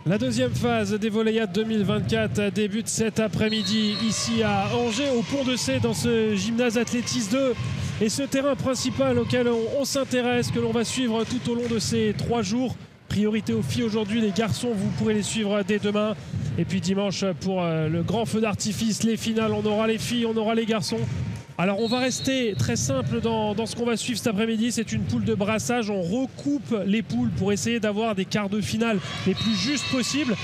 La deuxième phase des Volleyades 2024 débute cet après-midi ici à Angers, au Pont de C, dans ce gymnase Athlétis 2. Et ce terrain principal auquel on s'intéresse, que l'on va suivre tout au long de ces 3 jours. Priorité aux filles aujourd'hui, les garçons, vous pourrez les suivre dès demain. Et puis dimanche, pour le grand feu d'artifice, les finales, on aura les filles, on aura les garçons. Alors on va rester très simple dans ce qu'on va suivre cet après-midi. C'est une poule de brassage. On recoupe les poules pour essayer d'avoir des quarts de finale les plus justes possibles.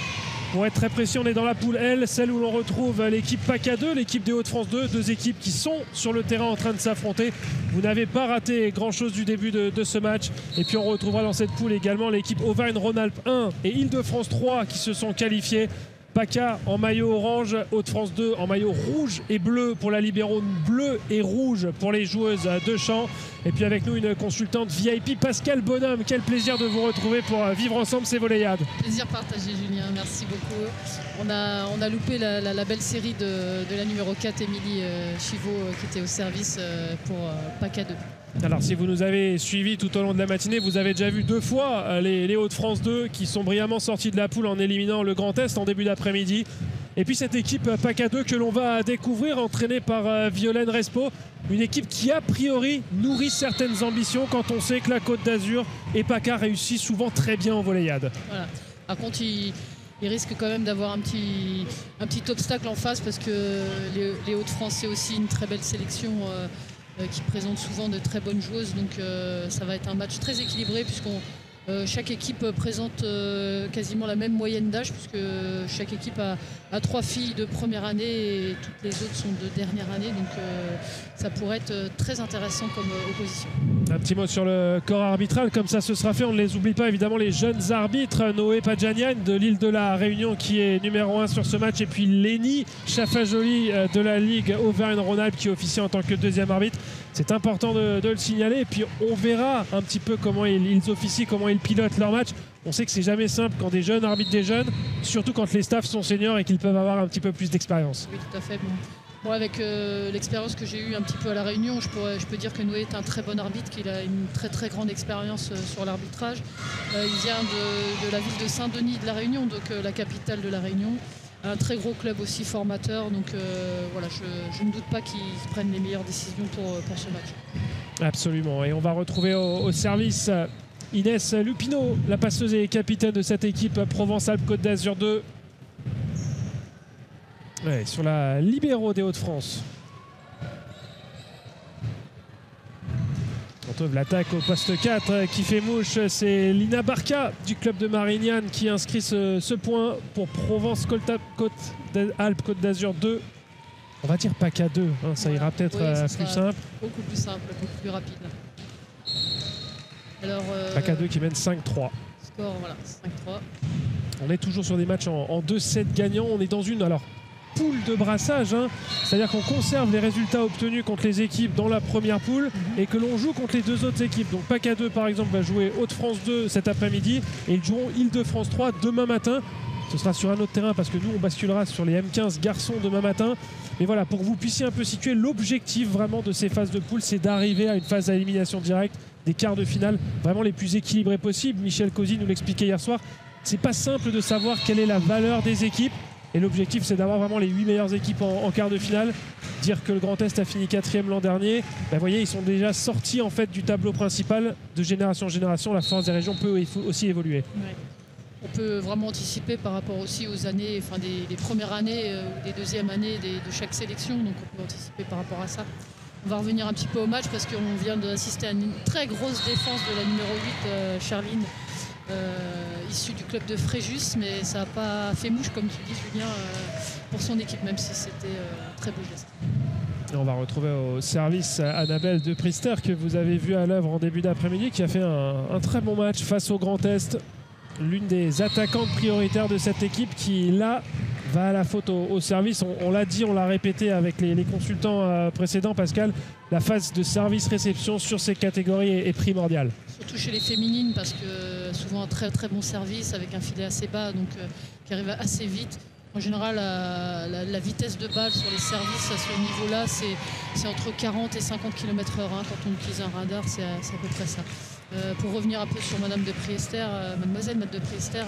Pour être très précis, on est dans la poule L, celle où l'on retrouve l'équipe PACA 2, l'équipe des Hauts-de-France 2, deux équipes qui sont sur le terrain en train de s'affronter. Vous n'avez pas raté grand-chose du début de ce match. Et puis on retrouvera dans cette poule également l'équipe Auvergne-Rhône-Alpes 1 et Île-de-France 3 qui se sont qualifiés. PACA en maillot orange, Hauts-de-France 2 en maillot rouge et bleu pour la libéraux, bleu et rouge pour les joueuses de champ. Et puis avec nous une consultante VIP, Pascale Bonhomme. Quel plaisir de vous retrouver pour vivre ensemble ces Volleyades. Plaisir partagé, Julien, merci beaucoup. On a loupé la belle série de la numéro 4, Émilie Chivot, qui était au service pour PACA 2. Alors si vous nous avez suivis tout au long de la matinée, vous avez déjà vu 2 fois les Hauts-de-France 2 qui sont brillamment sortis de la poule en éliminant le Grand Est en début d'après-midi. Et puis cette équipe PACA 2 que l'on va découvrir, entraînée par Violaine Respo, une équipe qui a priori nourrit certaines ambitions quand on sait que la Côte d'Azur et PACA réussissent souvent très bien en Volleyades. Voilà. Par contre, il risque quand même d'avoir un petit obstacle en face parce que les Hauts-de-France, c'est aussi une très belle sélection qui présente souvent de très bonnes joueuses. Donc ça va être un match très équilibré puisqu'on chaque équipe présente quasiment la même moyenne d'âge puisque chaque équipe a 3 filles de première année et toutes les autres sont de dernière année. Donc ça pourrait être très intéressant comme opposition. Un petit mot sur le corps arbitral, comme ça ce sera fait. On ne les oublie pas évidemment, les jeunes arbitres. Noé Padjanian de l'île de la Réunion qui est numéro 1 sur ce match. Et puis Lénie Chafajoli de la Ligue Auvergne-Rhône-Alpes qui officie en tant que deuxième arbitre. C'est important de le signaler. Et puis on verra un petit peu comment ils officient, comment ils pilotent leur match. On sait que c'est jamais simple quand des jeunes arbitrent des jeunes, surtout quand les staffs sont seniors et qu'ils peuvent avoir un petit peu plus d'expérience. Oui, tout à fait. Bon. Moi, avec l'expérience que j'ai eue un petit peu à La Réunion, je peux dire que Noé est un très bon arbitre, qu'il a une très très grande expérience sur l'arbitrage. Il vient de la ville de Saint-Denis de La Réunion, donc la capitale de La Réunion. Un très gros club aussi formateur, donc voilà, je ne doute pas qu'ils prennent les meilleures décisions pour ce match. Absolument, et on va retrouver au service Inès Lupino, la passeuse et capitaine de cette équipe Provence-Alpes-Côte d'Azur 2. Ouais, sur la libéraux des Hauts-de-France. On trouve l'attaque au poste 4 qui fait mouche. C'est Lina Barca du club de Marignane qui inscrit ce point pour Provence-Alpes-Côte d'Azur 2. On va dire PACA 2, hein, ça ira peut-être plus simple. Beaucoup plus simple, beaucoup plus rapide. Alors, PACA 2 qui mène 5-3. Score, voilà, 5-3. On est toujours sur des matchs en 2-7 gagnants. On est dans une poule de brassage, hein. C'est-à-dire qu'on conserve les résultats obtenus contre les équipes dans la première poule et que l'on joue contre les 2 autres équipes. Donc PACA 2 par exemple va jouer Hauts-de-France 2 cet après-midi et ils joueront Île-de-France 3 demain matin. Ce sera sur un autre terrain parce que nous on basculera sur les M15 garçons demain matin. Mais voilà, pour que vous puissiez un peu situer l'objectif vraiment de ces phases de poule, c'est d'arriver à une phase à élimination directe, des quarts de finale vraiment les plus équilibrés possibles. Michel Cozy nous l'expliquait hier soir. C'est pas simple de savoir quelle est la valeur des équipes. Et l'objectif, c'est d'avoir vraiment les 8 meilleures équipes en quart de finale. Dire que le Grand Est a fini 4e l'an dernier, vous voyez, ils sont déjà sortis en fait du tableau principal de génération en génération. La force des régions peut aussi évoluer. Ouais. On peut vraiment anticiper par rapport aussi aux années, enfin des premières années ou des deuxièmes années de chaque sélection. Donc on peut anticiper par rapport à ça. On va revenir un petit peu au match parce qu'on vient d'assister à une très grosse défense de la numéro 8, Charline. Issu du club de Fréjus, mais ça n'a pas fait mouche, comme tu dis, Julien, pour son équipe, même si c'était un très beau geste. Et on va retrouver au service Annabelle de Prister, que vous avez vu à l'œuvre en début d'après-midi, qui a fait un très bon match face au Grand Est. L'une des attaquantes prioritaires de cette équipe qui, là, va à la faute au service. On l'a dit, on l'a répété avec les consultants précédents, Pascal, la phase de service-réception sur ces catégories est primordiale. Surtout chez les féminines, parce que souvent un très très bon service avec un filet assez bas, donc qui arrive assez vite. En général, la vitesse de balle sur les services à ce niveau-là, c'est entre 40 et 50 km/h. Hein. Quand on utilise un radar, c'est à peu près ça. Pour revenir un peu sur Madame de Priester, Mademoiselle de Priester,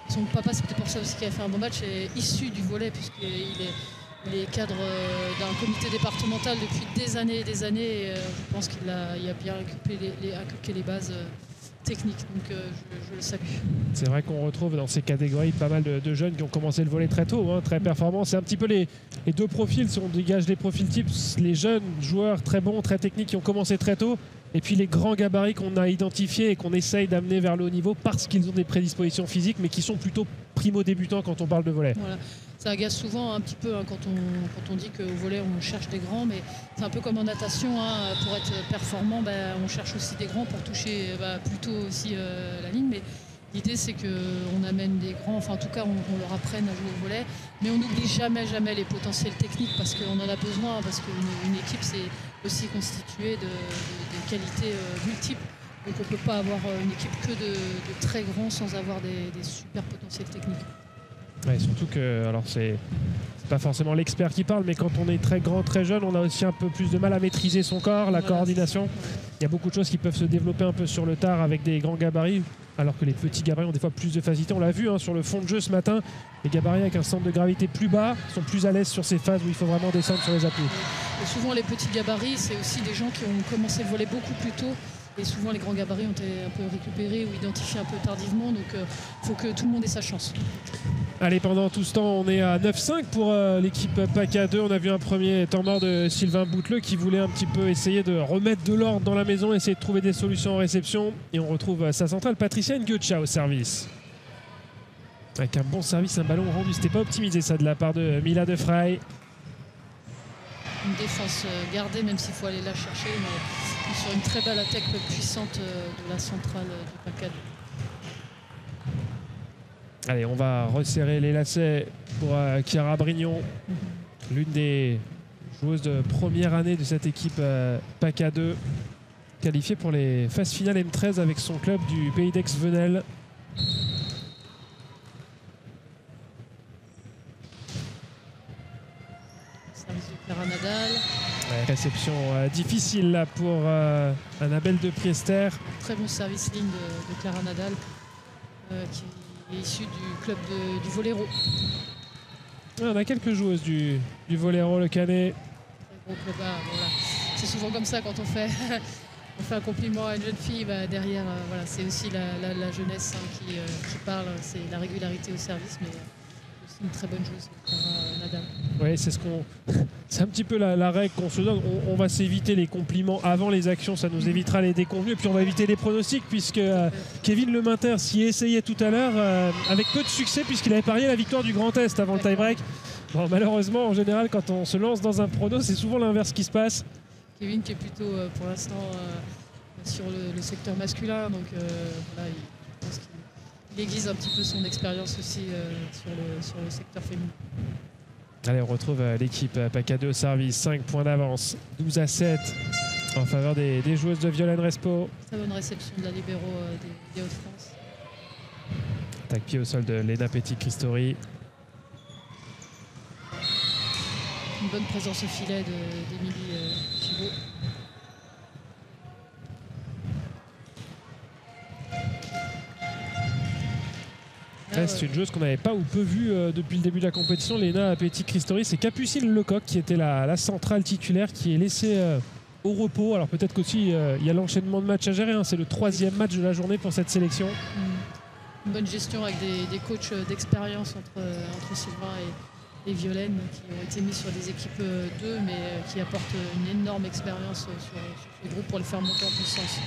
son papa, c'est peut-être pour ça aussi qu'il a fait un bon match, est issu du volley, il est cadre d'un comité départemental depuis des années et des années. Et, je pense qu'il a bien inculqué les bases techniques, donc je le salue. C'est vrai qu'on retrouve dans ces catégories pas mal de jeunes qui ont commencé le volley très tôt, hein, très performants. C'est un petit peu les deux profils, si on dégage les profils types, les jeunes joueurs très bons, très techniques qui ont commencé très tôt, et puis les grands gabarits qu'on a identifiés et qu'on essaye d'amener vers le haut niveau parce qu'ils ont des prédispositions physiques, mais qui sont plutôt primo-débutants quand on parle de volley. Voilà. Ça agace souvent un petit peu quand on dit qu'au volley on cherche des grands, mais c'est un peu comme en natation, hein, pour être performant, on cherche aussi des grands pour toucher plutôt aussi la ligne. Mais l'idée c'est qu'on amène des grands, enfin en tout cas on leur apprenne à jouer au volley, mais on n'oublie jamais les potentiels techniques parce qu'on en a besoin, parce qu'une équipe c'est aussi constituée de qualités multiples. Donc on ne peut pas avoir une équipe que de très grands sans avoir des super potentiels techniques. Ouais, surtout que, alors c'est pas forcément l'expert qui parle, mais quand on est très grand, très jeune, on a aussi un peu plus de mal à maîtriser son corps, la coordination. Il y a beaucoup de choses qui peuvent se développer un peu sur le tard avec des grands gabarits, alors que les petits gabarits ont des fois plus de facilité. On l'a vu sur le fond de jeu ce matin, les gabarits avec un centre de gravité plus bas sont plus à l'aise sur ces phases où il faut vraiment descendre sur les appuis. Et souvent les petits gabarits, c'est aussi des gens qui ont commencé le volley beaucoup plus tôt. Et souvent les grands gabarits ont été un peu récupérés ou identifiés un peu tardivement, donc il faut que tout le monde ait sa chance. Allez, pendant tout ce temps, on est à 9-5 pour l'équipe PACA 2. On a vu un premier temps mort de Sylvain Bouteleux qui voulait un petit peu essayer de remettre de l'ordre dans la maison, essayer de trouver des solutions en réception. Et on retrouve sa centrale Patricia Nguetcha au service. Avec un bon service, un ballon rendu. C'était pas optimisé ça de la part de Mila de Frey. Une défense gardée, même s'il faut aller la chercher, mais sur une très belle attaque puissante de la centrale du PACA 2. Allez, on va resserrer les lacets pour Chiara Brignon, l'une des joueuses de première année de cette équipe PACA 2, qualifiée pour les phases finales M13 avec son club du Pays d'Aix-Venelle. Service de Clara Nadal. Ouais, réception difficile là pour Annabelle de Priester. Très bon service ligne de Clara Nadal qui est issu du club du Voléro. Ouais, on a quelques joueuses du Voléro, le Canet. Très gros club. Voilà. C'est souvent comme ça quand on fait, on fait un compliment à une jeune fille. Derrière, voilà, c'est aussi la jeunesse qui parle. C'est la régularité au service, mais aussi une très bonne joueuse, Clara Nadal. Oui, c'est un petit peu la règle qu'on se donne. On va s'éviter les compliments avant les actions, ça nous évitera les déconvenus. Et puis on va éviter les pronostics, puisque Kevin Leminter s'y essayait tout à l'heure avec peu de succès, puisqu'il avait parié la victoire du Grand Est avant le tie-break. Bon, malheureusement, en général, quand on se lance dans un prono, c'est souvent l'inverse qui se passe. Kevin qui est plutôt pour l'instant sur le secteur masculin, donc voilà, je pense qu'il aiguise un petit peu son expérience aussi sur le secteur féminin. Allez, on retrouve l'équipe PACA 2 au service, 5 points d'avance, 12-7 en faveur des joueuses de Violaine Respo. Très bonne réception de la libéro des Hauts-de-France. Attaque pied au sol de Léna Petit-Christori. Une bonne présence au filet d'Émilie Chiveau. C'est une joueuse qu'on n'avait pas ou peu vue depuis le début de la compétition, Léna Petit-Christori. C'est Capucine Lecoq qui était la centrale titulaire qui est laissée au repos. Alors peut-être qu'aussi il y a l'enchaînement de matchs à gérer. Hein. C'est le 3e match de la journée pour cette sélection. Une bonne gestion avec des coachs d'expérience entre Sylvain et Violaine qui ont été mis sur des équipes 2 mais qui apportent une énorme expérience sur ce groupe pour les faire monter en puissance.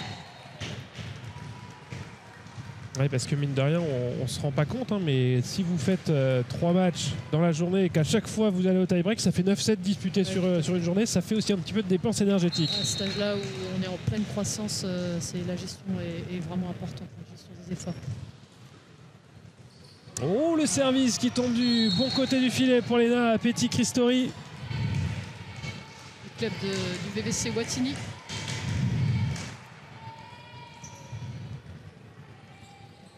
Oui, parce que mine de rien, on ne se rend pas compte, hein, mais si vous faites 3 matchs dans la journée et qu'à chaque fois vous allez au tie-break, ça fait 9-7 disputés sur une journée, ça fait aussi un petit peu de dépenses énergétiques. À cet âge-là où on est en pleine croissance, la gestion est vraiment importante, la gestion des efforts. Oh, le service qui tombe du bon côté du filet pour Léna Petit-Christori. Le club du VVC Wattignies.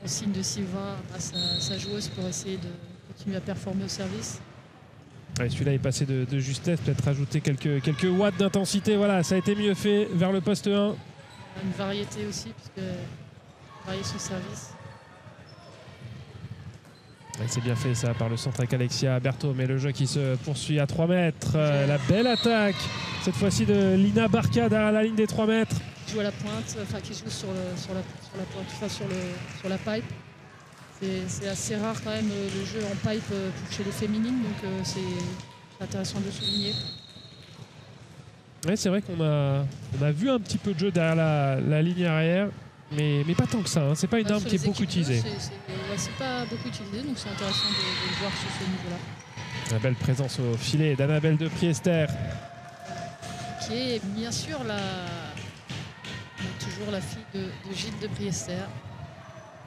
On signe de Sylvain à sa joueuse pour essayer de continuer à performer au service. Ouais, celui-là est passé de justesse, peut-être rajouter quelques watts d'intensité. Voilà, ça a été mieux fait vers le poste 1. Une variété aussi, puisque varier son service. C'est bien fait ça par le centre avec Alexia Berthaud, mais le jeu qui se poursuit à 3 mètres. La belle attaque, cette fois-ci de Lina Barca derrière la ligne des 3 mètres. Qui joue à la pointe, enfin qui joue sur la pointe, enfin sur la pipe. C'est assez rare quand même le jeu en pipe chez les féminines, donc c'est intéressant de le souligner. Ouais, c'est vrai qu'on a vu un petit peu de jeu derrière la ligne arrière, mais pas tant que ça. Hein. C'est pas une arme qui est beaucoup utilisée. C'est pas beaucoup utilisé, donc c'est intéressant de le voir sur ce niveau-là. La belle présence au filet d'Annabelle de Priester. Qui est bien sûr toujours la fille de Gilles de Priester.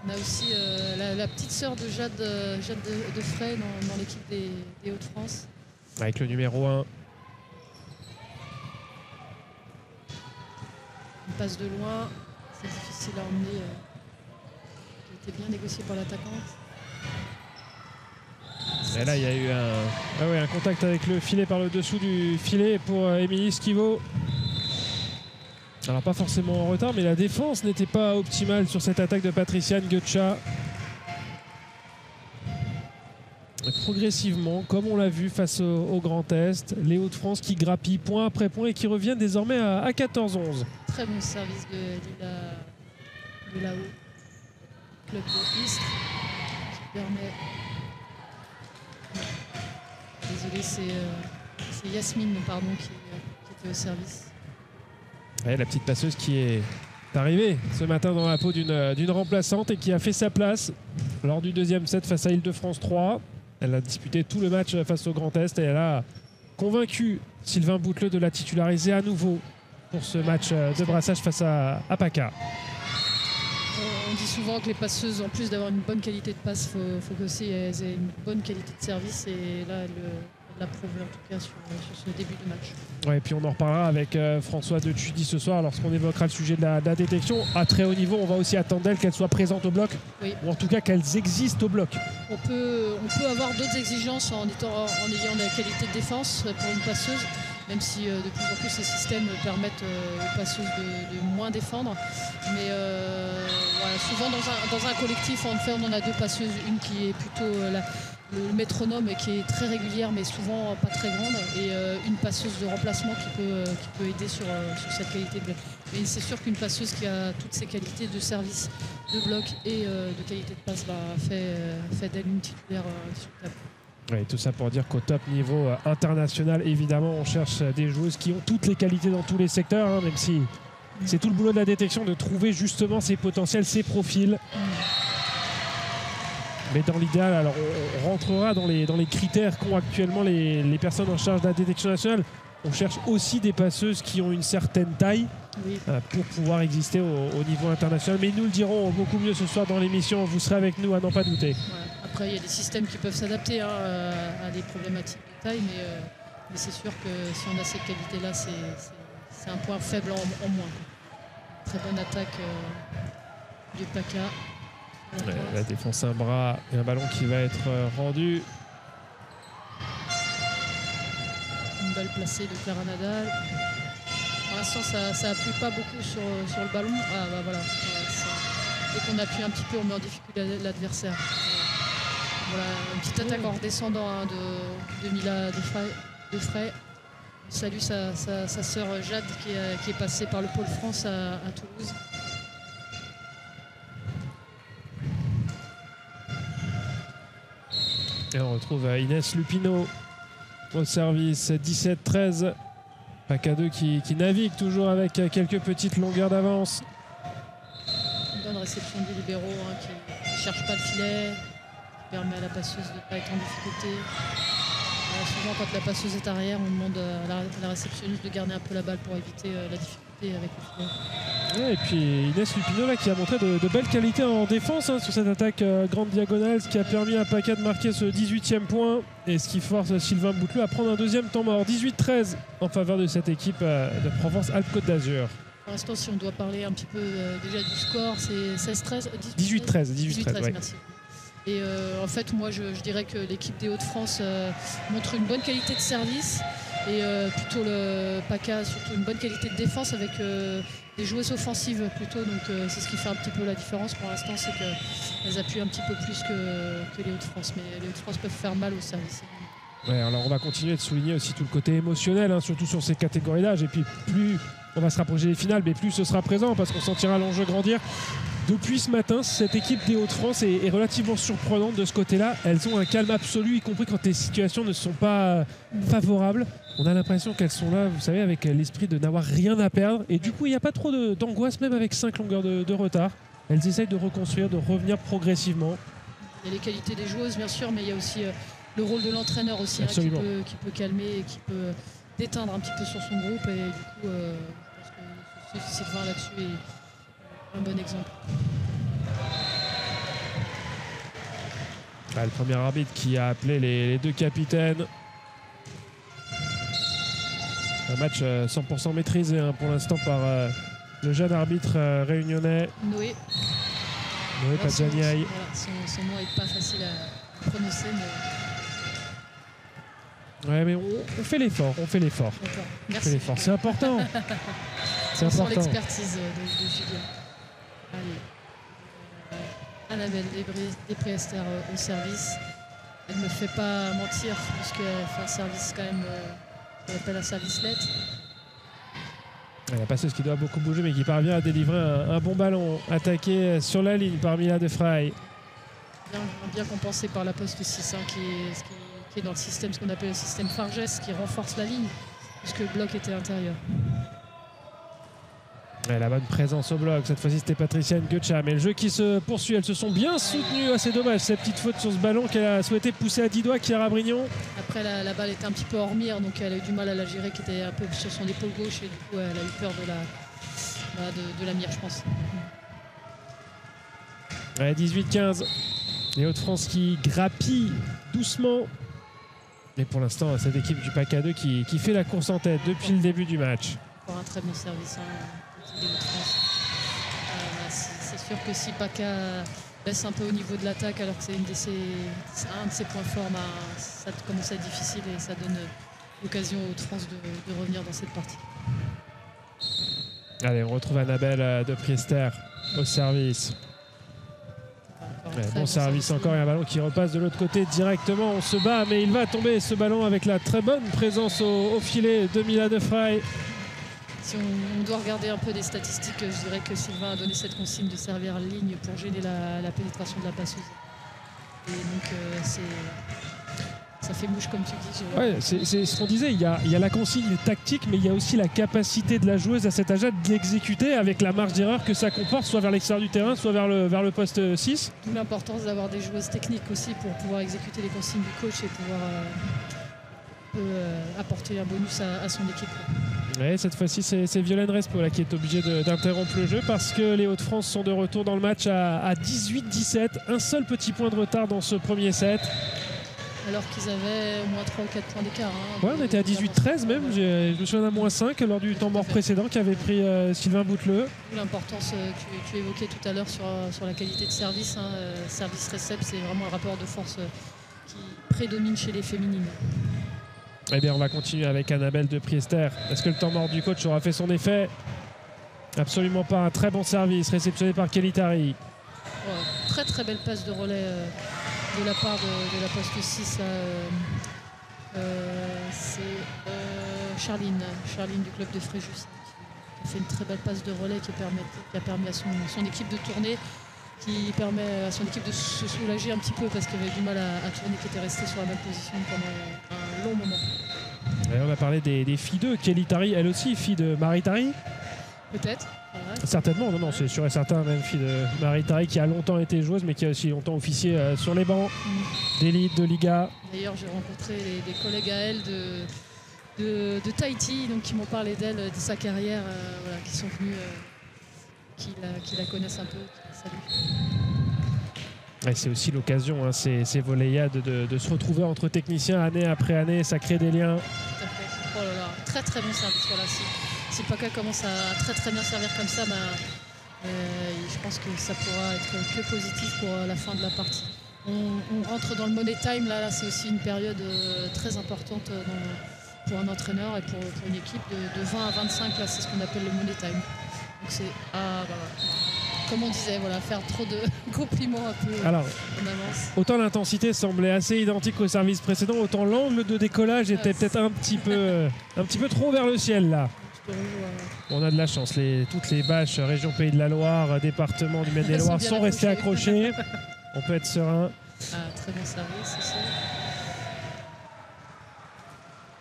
On a aussi la petite sœur de Jade de Fray dans l'équipe des Hauts-de-France. Avec le numéro 1. Une passe de loin, c'est difficile à emmener. Qui était bien négocié par l'attaquante. Et là, il y a eu un contact avec le filet par le dessous du filet pour Émilie Esquiveau. Alors pas forcément en retard, mais la défense n'était pas optimale sur cette attaque de Patriciane Guetcha. Progressivement, comme on l'a vu face au Grand Est, les Hauts-de-France qui grappillent point après point et qui reviennent désormais à 14-11. Très bon service de là-haut. Club de Istres qui permet... Désolé, c'est Yasmine pardon, qui était au service. Ouais, la petite passeuse qui est arrivée ce matin dans la peau d'une remplaçante et qui a fait sa place lors du deuxième set face à Île-de-France 3. Elle a disputé tout le match face au Grand Est et elle a convaincu Sylvain Bouteleux de la titulariser à nouveau pour ce match de brassage face à PACA. On dit souvent que les passeuses, en plus d'avoir une bonne qualité de passe, il faut qu'elles aient une bonne qualité de service. Et là, elle l'a prouvé en tout cas sur ce début de match. Ouais, et puis on en reparlera avec François de Tudy ce soir lorsqu'on évoquera le sujet de la détection. À très haut niveau, on va aussi attendre d'elles qu'elles soient présentes au bloc, oui. Ou en tout cas qu'elles existent au bloc. On peut avoir d'autres exigences en ayant la qualité de défense pour une passeuse, même si de plus en plus ces systèmes permettent aux passeuses de moins défendre. Mais voilà, souvent dans un collectif, en fait, on en a deux passeuses, une qui est plutôt le métronome qui est très régulière mais souvent pas très grande, et une passeuse de remplacement qui peut aider sur cette qualité de bloc. Mais c'est sûr qu'une passeuse qui a toutes ces qualités de service, de bloc et de qualité de passe fait d'elle une titulaire sur le tableau. Oui, tout ça pour dire qu'au top niveau international, évidemment, on cherche des joueuses qui ont toutes les qualités dans tous les secteurs, hein, même si c'est tout le boulot de la détection de trouver justement ces potentiels, ces profils. Mais dans l'idéal, alors on rentrera dans les critères qu'ont actuellement les personnes en charge de la détection nationale. On cherche aussi des passeuses qui ont une certaine taille, oui, pour pouvoir exister au niveau international. Mais ils nous le diront beaucoup mieux ce soir dans l'émission. Vous serez avec nous à n'en pas douter. Ouais. Après, il y a des systèmes qui peuvent s'adapter à des problématiques de taille, mais c'est sûr que si on a cette qualité-là, c'est un point faible en moins. Très bonne attaque du PACA. Ouais, la défense, un bras et un ballon qui va être rendu. Une balle placée de Clara Nadal. Pour l'instant, ça appuie pas beaucoup sur le ballon. Ah bah voilà. Dès qu'on appuie un petit peu, on met en difficulté l'adversaire. Voilà, une petite attaque en redescendant de Mila de Fray. Salue sa sœur Jade qui est passée par le Pôle France à Toulouse. Et on retrouve Inès Lupino au service, 17-13. PACA 2 qui navigue toujours avec quelques petites longueurs d'avance. Une bonne réception des libéraux qui ne cherche pas le filet, qui permet à la passeuse de ne pas être en difficulté. Souvent quand la passeuse est arrière, on demande à la réceptionniste de garder un peu la balle pour éviter la difficulté avec le filet. Ouais, et puis Inès Lupino là, qui a montré de belles qualités en défense sur cette attaque grande diagonale, ce qui a permis à PACA de marquer ce 18e point et ce qui force Sylvain Bouteleux à prendre un deuxième temps mort. 18-13 en faveur de cette équipe de Provence-Alpes-Côte d'Azur. Pour l'instant, si on doit parler un petit peu déjà du score, c'est 16-13 18-13, ouais. Merci. Et en fait, moi, je dirais que l'équipe des Hauts-de-France montre une bonne qualité de service. et plutôt le PACA, surtout une bonne qualité de défense avec des joueuses offensives plutôt. Donc c'est ce qui fait un petit peu la différence pour l'instant, c'est qu'elles appuient un petit peu plus que les Hauts-de-France. Mais les Hauts-de-France peuvent faire mal au service. Ouais, alors on va continuer de souligner aussi tout le côté émotionnel, hein, surtout sur ces catégories d'âge. Et puis plus on va se rapprocher des finales, mais plus ce sera présent parce qu'on sentira l'enjeu grandir. Depuis ce matin, cette équipe des Hauts-de-France est relativement surprenante de ce côté-là. Elles ont un calme absolu, y compris quand les situations ne sont pas favorables. On a l'impression qu'elles sont là, vous savez, avec l'esprit de n'avoir rien à perdre. Et du coup, il n'y a pas trop d'angoisse, même avec 5 longueurs de retard. Elles essayent de reconstruire, de revenir progressivement. Il y a les qualités des joueuses, bien sûr, mais il y a aussi le rôle de l'entraîneur aussi, hein, qui peut calmer et qui peut déteindre un petit peu sur son groupe. Et du coup, je pense que Sylvain là-dessus est un bon exemple. Le premier arbitre qui a appelé les deux capitaines. Un match 100% maîtrisé, hein, pour l'instant par le jeune arbitre réunionnais. Noé Padjaniaï. Son nom n'est pas facile à prononcer. Ouais, mais on fait l'effort, Merci. C'est important. C'est important. L'expertise de Julien. Allez. Annabelle Despriester au service. Elle ne me fait pas mentir puisqu'elle fait un service quand même qu'on appelle un service let. La passeuse qui doit beaucoup bouger mais qui parvient à délivrer un bon ballon attaqué sur la ligne par Mila de Frey. Bien compensé par la poste 6 hein, qui est dans le système, ce qu'on appelle le système Farges, qui renforce la ligne puisque le bloc était intérieur. La bonne présence au bloc, cette fois-ci c'était Patricia Nguetcha, mais le jeu qui se poursuit, elles se sont bien soutenues, c'est dommage cette petite faute sur ce ballon qu'elle a souhaité pousser à 10 doigts, Chiara Brignon. Après la balle était un petit peu hors mire, donc elle a eu du mal à la gérer, qui était un peu sur son épaule gauche et du coup elle a eu peur de la mire, je pense. 18-15, les Hauts-de-France qui grappillent doucement, mais pour l'instant cette équipe du PACA 2 qui fait la course en tête depuis le début du match. Encore un très bon service. Des Hauts-de-France. C'est sûr que si PACA baisse un peu au niveau de l'attaque alors que c'est un de ses points forts, ça commence à être difficile et ça donne l'occasion aux Hauts-de-France de revenir dans cette partie. Allez, on retrouve Annabelle Despriester au service. Bon service encore et un ballon qui repasse de l'autre côté directement. On se bat mais il va tomber ce ballon avec la très bonne présence au filet de Mila de Frey. Si on doit regarder un peu des statistiques, je dirais que Sylvain a donné cette consigne de servir la ligne pour gêner la pénétration de la passeuse. Et donc ça fait mouche comme tu dis. Ouais, c'est ce qu'on disait, il y a la consigne tactique, mais il y a aussi la capacité de la joueuse à cet âge de l'exécuter avec la marge d'erreur que ça comporte, soit vers l'extérieur du terrain, soit vers le poste 6. D'où l'importance d'avoir des joueuses techniques aussi pour pouvoir exécuter les consignes du coach et pouvoir apporter un bonus à son équipe. Ouais, cette fois-ci, c'est Violaine Respo là, qui est obligée d'interrompre le jeu parce que les Hauts-de-France sont de retour dans le match à 18-17. Un seul petit point de retard dans ce premier set. Alors qu'ils avaient au moins 3 ou 4 points d'écart. Hein, ouais, on était à 18-13 même. Je me souviens d'un moins 5 lors du temps mort précédent qu'avait pris Sylvain Bouteleux. L'importance que tu évoquais tout à l'heure sur la qualité de service. Hein, service-récep, c'est vraiment un rapport de force qui prédomine chez les féminines. Eh bien, on va continuer avec Annabelle Despriester. Est-ce que le temps mort du coach aura fait son effet? Absolument pas. Un très bon service réceptionné par Kelly Tari. Ouais, très très belle passe de relais de la part de la poste 6. C'est Charline du club de Fréjus qui a fait une très belle passe de relais qui a permis à son équipe de tourner, qui permet à son équipe de se soulager un petit peu parce qu'elle avait du mal à tourner, qui était restée sur la même position pendant un long moment. Et on va parler des filles d'eux. Kelly Tari, elle aussi, fille de Marie Tari. Peut-être. Ouais. Certainement, non, c'est sûr et certain, même fille de Marie Tari qui a longtemps été joueuse mais qui a aussi longtemps officié sur les bancs d'élite, de Liga. D'ailleurs, j'ai rencontré des collègues à elle de Tahiti, donc qui m'ont parlé d'elle, de sa carrière, qui sont venus, qui la connaissent un peu, qui la saluent. Et c'est aussi l'occasion, hein, ces volleyades de se retrouver entre techniciens année après année, ça crée des liens. Tout à fait. Oh là là, très très bon service. Voilà, si PACA commence à très très bien servir comme ça, je pense que ça pourra être que positif pour la fin de la partie. On rentre dans le money time, là c'est aussi une période très importante pour un entraîneur et pour une équipe de 20 à 25, là c'est ce qu'on appelle le money time. Donc c'est comme on disait, voilà, faire trop de compliments un peu en avance. Autant l'intensité semblait assez identique au service précédent, autant l'angle de décollage était peut-être un petit peu trop vers le ciel là. On a de la chance, toutes les bâches région Pays de la Loire, département du Maine-et-Loire sont restées accrochées. On peut être serein. Très bon service aussi.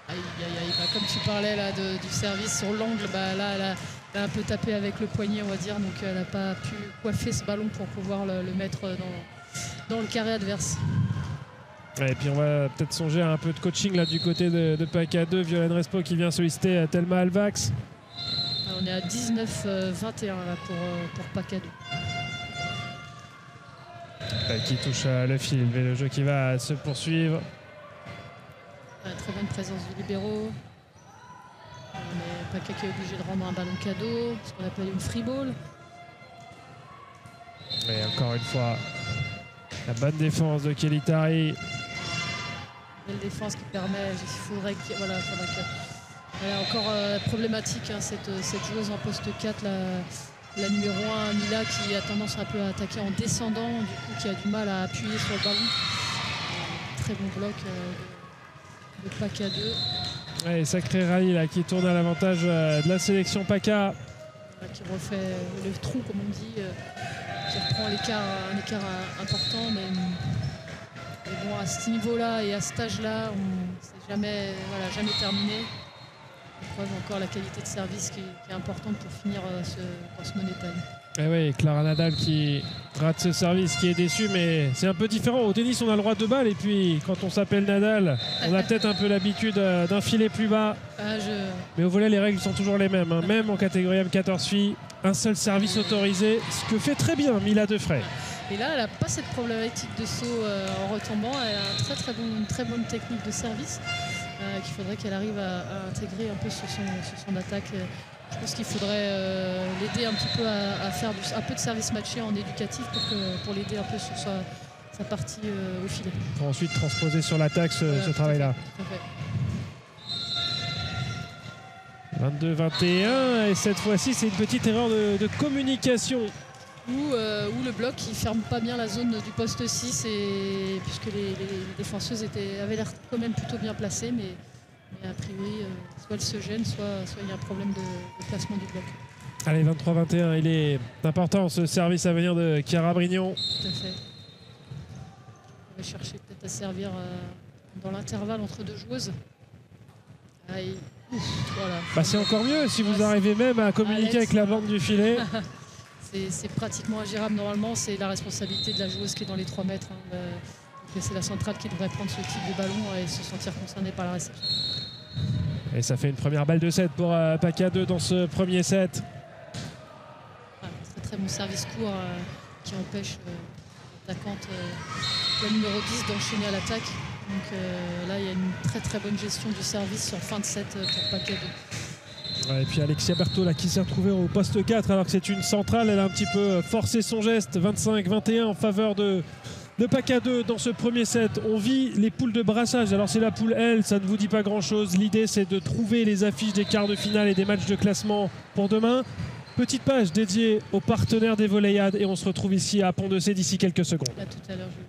Aïe, aïe, aïe. Comme tu parlais là, du service sur l'angle, là elle a un peu tapé avec le poignet, on va dire, donc elle n'a pas pu coiffer ce ballon pour pouvoir le mettre dans le carré adverse. Ouais, et puis on va peut-être songer à un peu de coaching là du côté de PACA 2. Violaine Respo qui vient solliciter Thelma Alvax. On est à 19-21 là pour PACA 2. Qui touche le fil, mais le jeu qui va se poursuivre. Très bonne présence du libéro. PACA qui est obligé de rendre un ballon cadeau, ce qu'on appelle une free ball. Et encore une fois, la bonne défense de Kelly Tari. Belle défense qui permet, il faudrait que... Voilà, encore problématique, hein, cette joueuse en poste 4, la numéro 1, Mila, qui a tendance un peu à attaquer en descendant, du coup qui a du mal à appuyer sur le ballon. Très bon bloc de PACA 2. Ouais, sacré rallye là, qui tourne à l'avantage de la sélection PACA. Qui refait le trou, comme on dit, qui reprend un écart important, mais bon, à ce niveau-là et à cet âge-là, c'est jamais terminé. On preuve encore la qualité de service qui est importante pour finir dans ce money time. Et oui, Clara Nadal qui rate ce service, qui est déçu, mais c'est un peu différent. Au tennis, on a le droit de balle, et puis quand on s'appelle Nadal, on a peut-être un peu l'habitude d'un filet plus bas. Mais au volley, les règles sont toujours les mêmes. Hein. Même en catégorie M14 filles, un seul service autorisé, ce que fait très bien Mila Defray. Et là, elle n'a pas cette problématique de saut en retombant. Elle a une très bonne technique de service qu'il faudrait qu'elle arrive à intégrer un peu sur son attaque. Je pense qu'il faudrait l'aider un petit peu à faire un peu de service matché en éducatif pour l'aider un peu sur sa partie au filet. Pour ensuite transposer sur l'attaque ce travail-là. 22-21, et cette fois-ci, c'est une petite erreur de communication. Ou le bloc qui ferme pas bien la zone du poste 6, puisque les défenseuses avaient l'air quand même plutôt bien placées, mais a priori soit elles se gênent, soit il y a un problème de placement du bloc. Allez, 23-21, il est important ce service à venir de Chiara Brignon. Tout à fait. On va chercher peut-être à servir dans l'intervalle entre deux joueuses. Voilà. C'est encore mieux si vous arrivez même à communiquer avec la bande du filet. C'est pratiquement ingérable normalement, c'est la responsabilité de la joueuse qui est dans les 3 mètres. Hein. C'est la centrale qui devrait prendre ce type de ballon et se sentir concernée par la réception. Et ça fait une première balle de 7 pour PACA 2 dans ce premier set. Très bon service court qui empêche l'attaquante, la numéro 10, d'enchaîner à l'attaque. Donc là, il y a une très bonne gestion du service sur fin de set pour PACA 2. Ouais, et puis Alexia Berthaud là, qui s'est retrouvée au poste 4 alors que c'est une centrale. Elle a un petit peu forcé son geste. 25-21 en faveur de PACA 2 dans ce premier set. On vit les poules de brassage. Alors c'est la poule L, ça ne vous dit pas grand chose. L'idée c'est de trouver les affiches des quarts de finale et des matchs de classement pour demain. Petite page dédiée aux partenaires des Volleyades et on se retrouve ici à Pont-de-C d'ici quelques secondes. À tout à l'heure, Jules.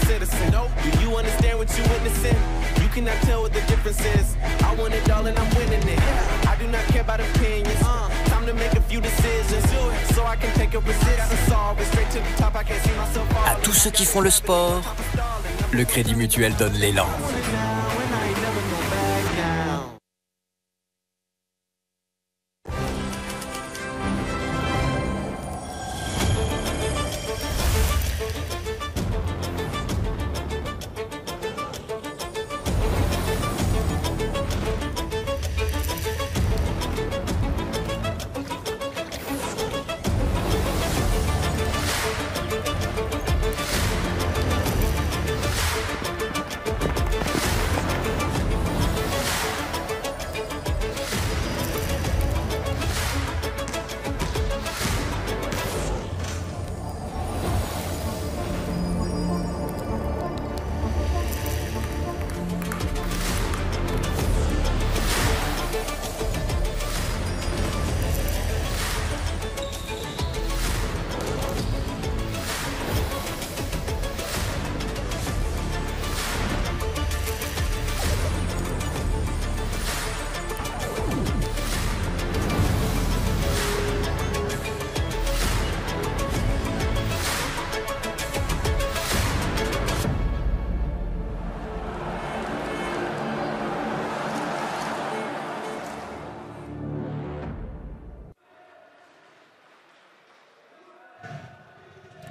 Citizen. Nope. Do you understand what you're witnessing? You cannot tell what the difference is. I want it all and I'm winning it. I do not care about opinions. Time to make a few decisions. So I can take a resist and solve it straight to the top. I can't see myself. À tous ceux qui font le sport, le Crédit Mutuel donne l'élan.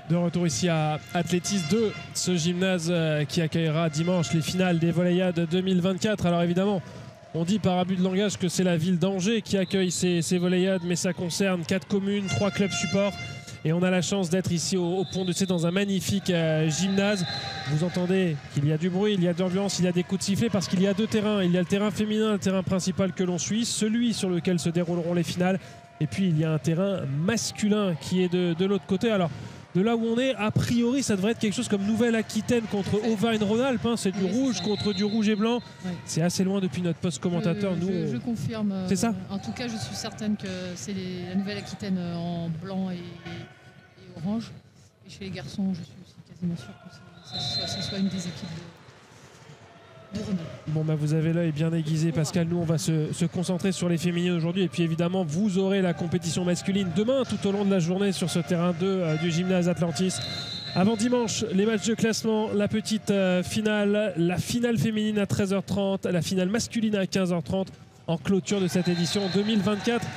De retour ici à Athlétis 2, ce gymnase qui accueillera dimanche les finales des Volleyades 2024. Alors évidemment, on dit par abus de langage que c'est la ville d'Angers qui accueille ces Volleyades, mais ça concerne 4 communes, 3 clubs supports. Et on a la chance d'être ici au Pont de C dans un magnifique gymnase. Vous entendez qu'il y a du bruit, il y a de l'ambiance, il y a des coups de sifflet parce qu'il y a 2 terrains. Il y a le terrain féminin, le terrain principal que l'on suit, celui sur lequel se dérouleront les finales. Et puis il y a un terrain masculin qui est de l'autre côté. Alors de là où on est, a priori, ça devrait être quelque chose comme Nouvelle-Aquitaine contre Auvergne-Rhône-Alpes. Hein. C'est du rouge contre du rouge et blanc. Ouais. C'est assez loin depuis notre poste commentateur. Je confirme. C'est ça. En tout cas, je suis certaine que c'est la Nouvelle-Aquitaine en blanc et orange. Et chez les garçons, je suis aussi quasiment sûr que ce soit une des équipes de Rhône. Bon, bah, vous avez l'œil bien aiguisé, Pascal. Nous, on va se concentrer sur les féminines aujourd'hui. Et puis, évidemment, vous aurez la compétition masculine demain, tout au long de la journée, sur ce terrain 2 du gymnase Atlantis. Avant dimanche, les matchs de classement, la petite finale, la finale féminine à 13h30, la finale masculine à 15h30 en clôture de cette édition 2024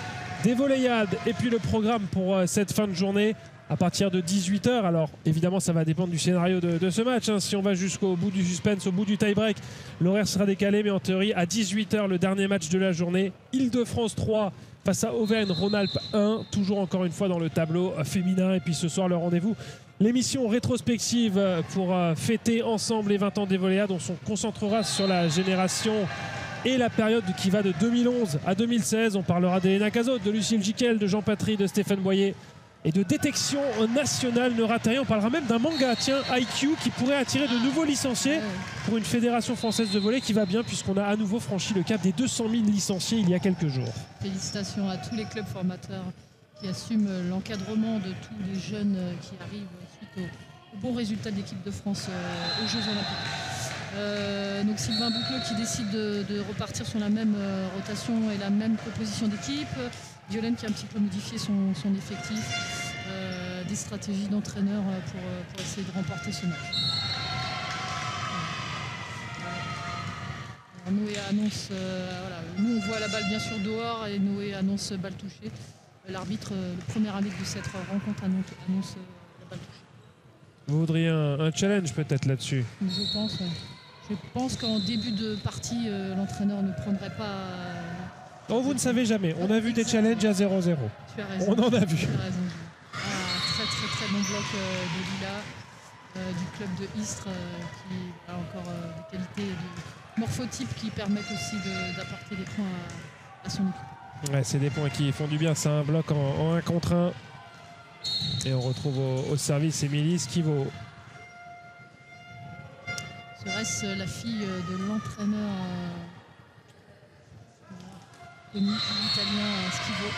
des Volleyades. Et puis, le programme pour cette fin de journée à partir de 18h. Alors évidemment ça va dépendre du scénario de ce match. Hein. Si on va jusqu'au bout du suspense, au bout du tie-break, l'horaire sera décalé, mais en théorie à 18h le dernier match de la journée. Île-de-France 3 face à Auvergne-Rhône-Alpes 1, toujours encore une fois dans le tableau féminin. Et puis ce soir le rendez-vous, l'émission rétrospective pour fêter ensemble les 20 ans des Volleyades. On se concentrera sur la génération et la période qui va de 2011 à 2016. On parlera d'Elena Cazot, de Lucille Giquel, de Jean Patry, de Stéphane Boyer et de détection nationale. Ne rate rien. On parlera même d'un manga, tiens, IQ, qui pourrait attirer de nouveaux licenciés pour une fédération française de volley qui va bien, puisqu'on a à nouveau franchi le cap des 200 000 licenciés il y a quelques jours. Félicitations à tous les clubs formateurs qui assument l'encadrement de tous les jeunes qui arrivent suite au bon résultat de l'équipe de France aux Jeux Olympiques. Donc Sylvain Boucleux qui décide de repartir sur la même rotation et la même composition d'équipe. Violaine qui a un petit peu modifié son effectif, des stratégies d'entraîneur pour essayer de remporter ce match. Alors Noé annonce, nous on voit la balle bien sûr dehors et Noé annonce balle touchée. L'arbitre, le premier arbitre de cette rencontre annonce la balle touchée. Vous voudriez un challenge peut-être là-dessus? Je pense, ouais. Je pense qu'en début de partie, l'entraîneur ne prendrait pas... Oh, vous ne savez jamais. On a vu des challenges à 0-0. Tu as raison. On en a vu. Tu as raison. Très bon bloc de Lila, du club de Istres, qui a encore des qualités de morphotype qui permettent aussi d'apporter des points à son équipe. Ouais, c'est des points qui font du bien. C'est un bloc en 1 contre 1. Et on retrouve au service Émilie Schivot. Serait-ce la fille de l'entraîneur l'italien Schivot?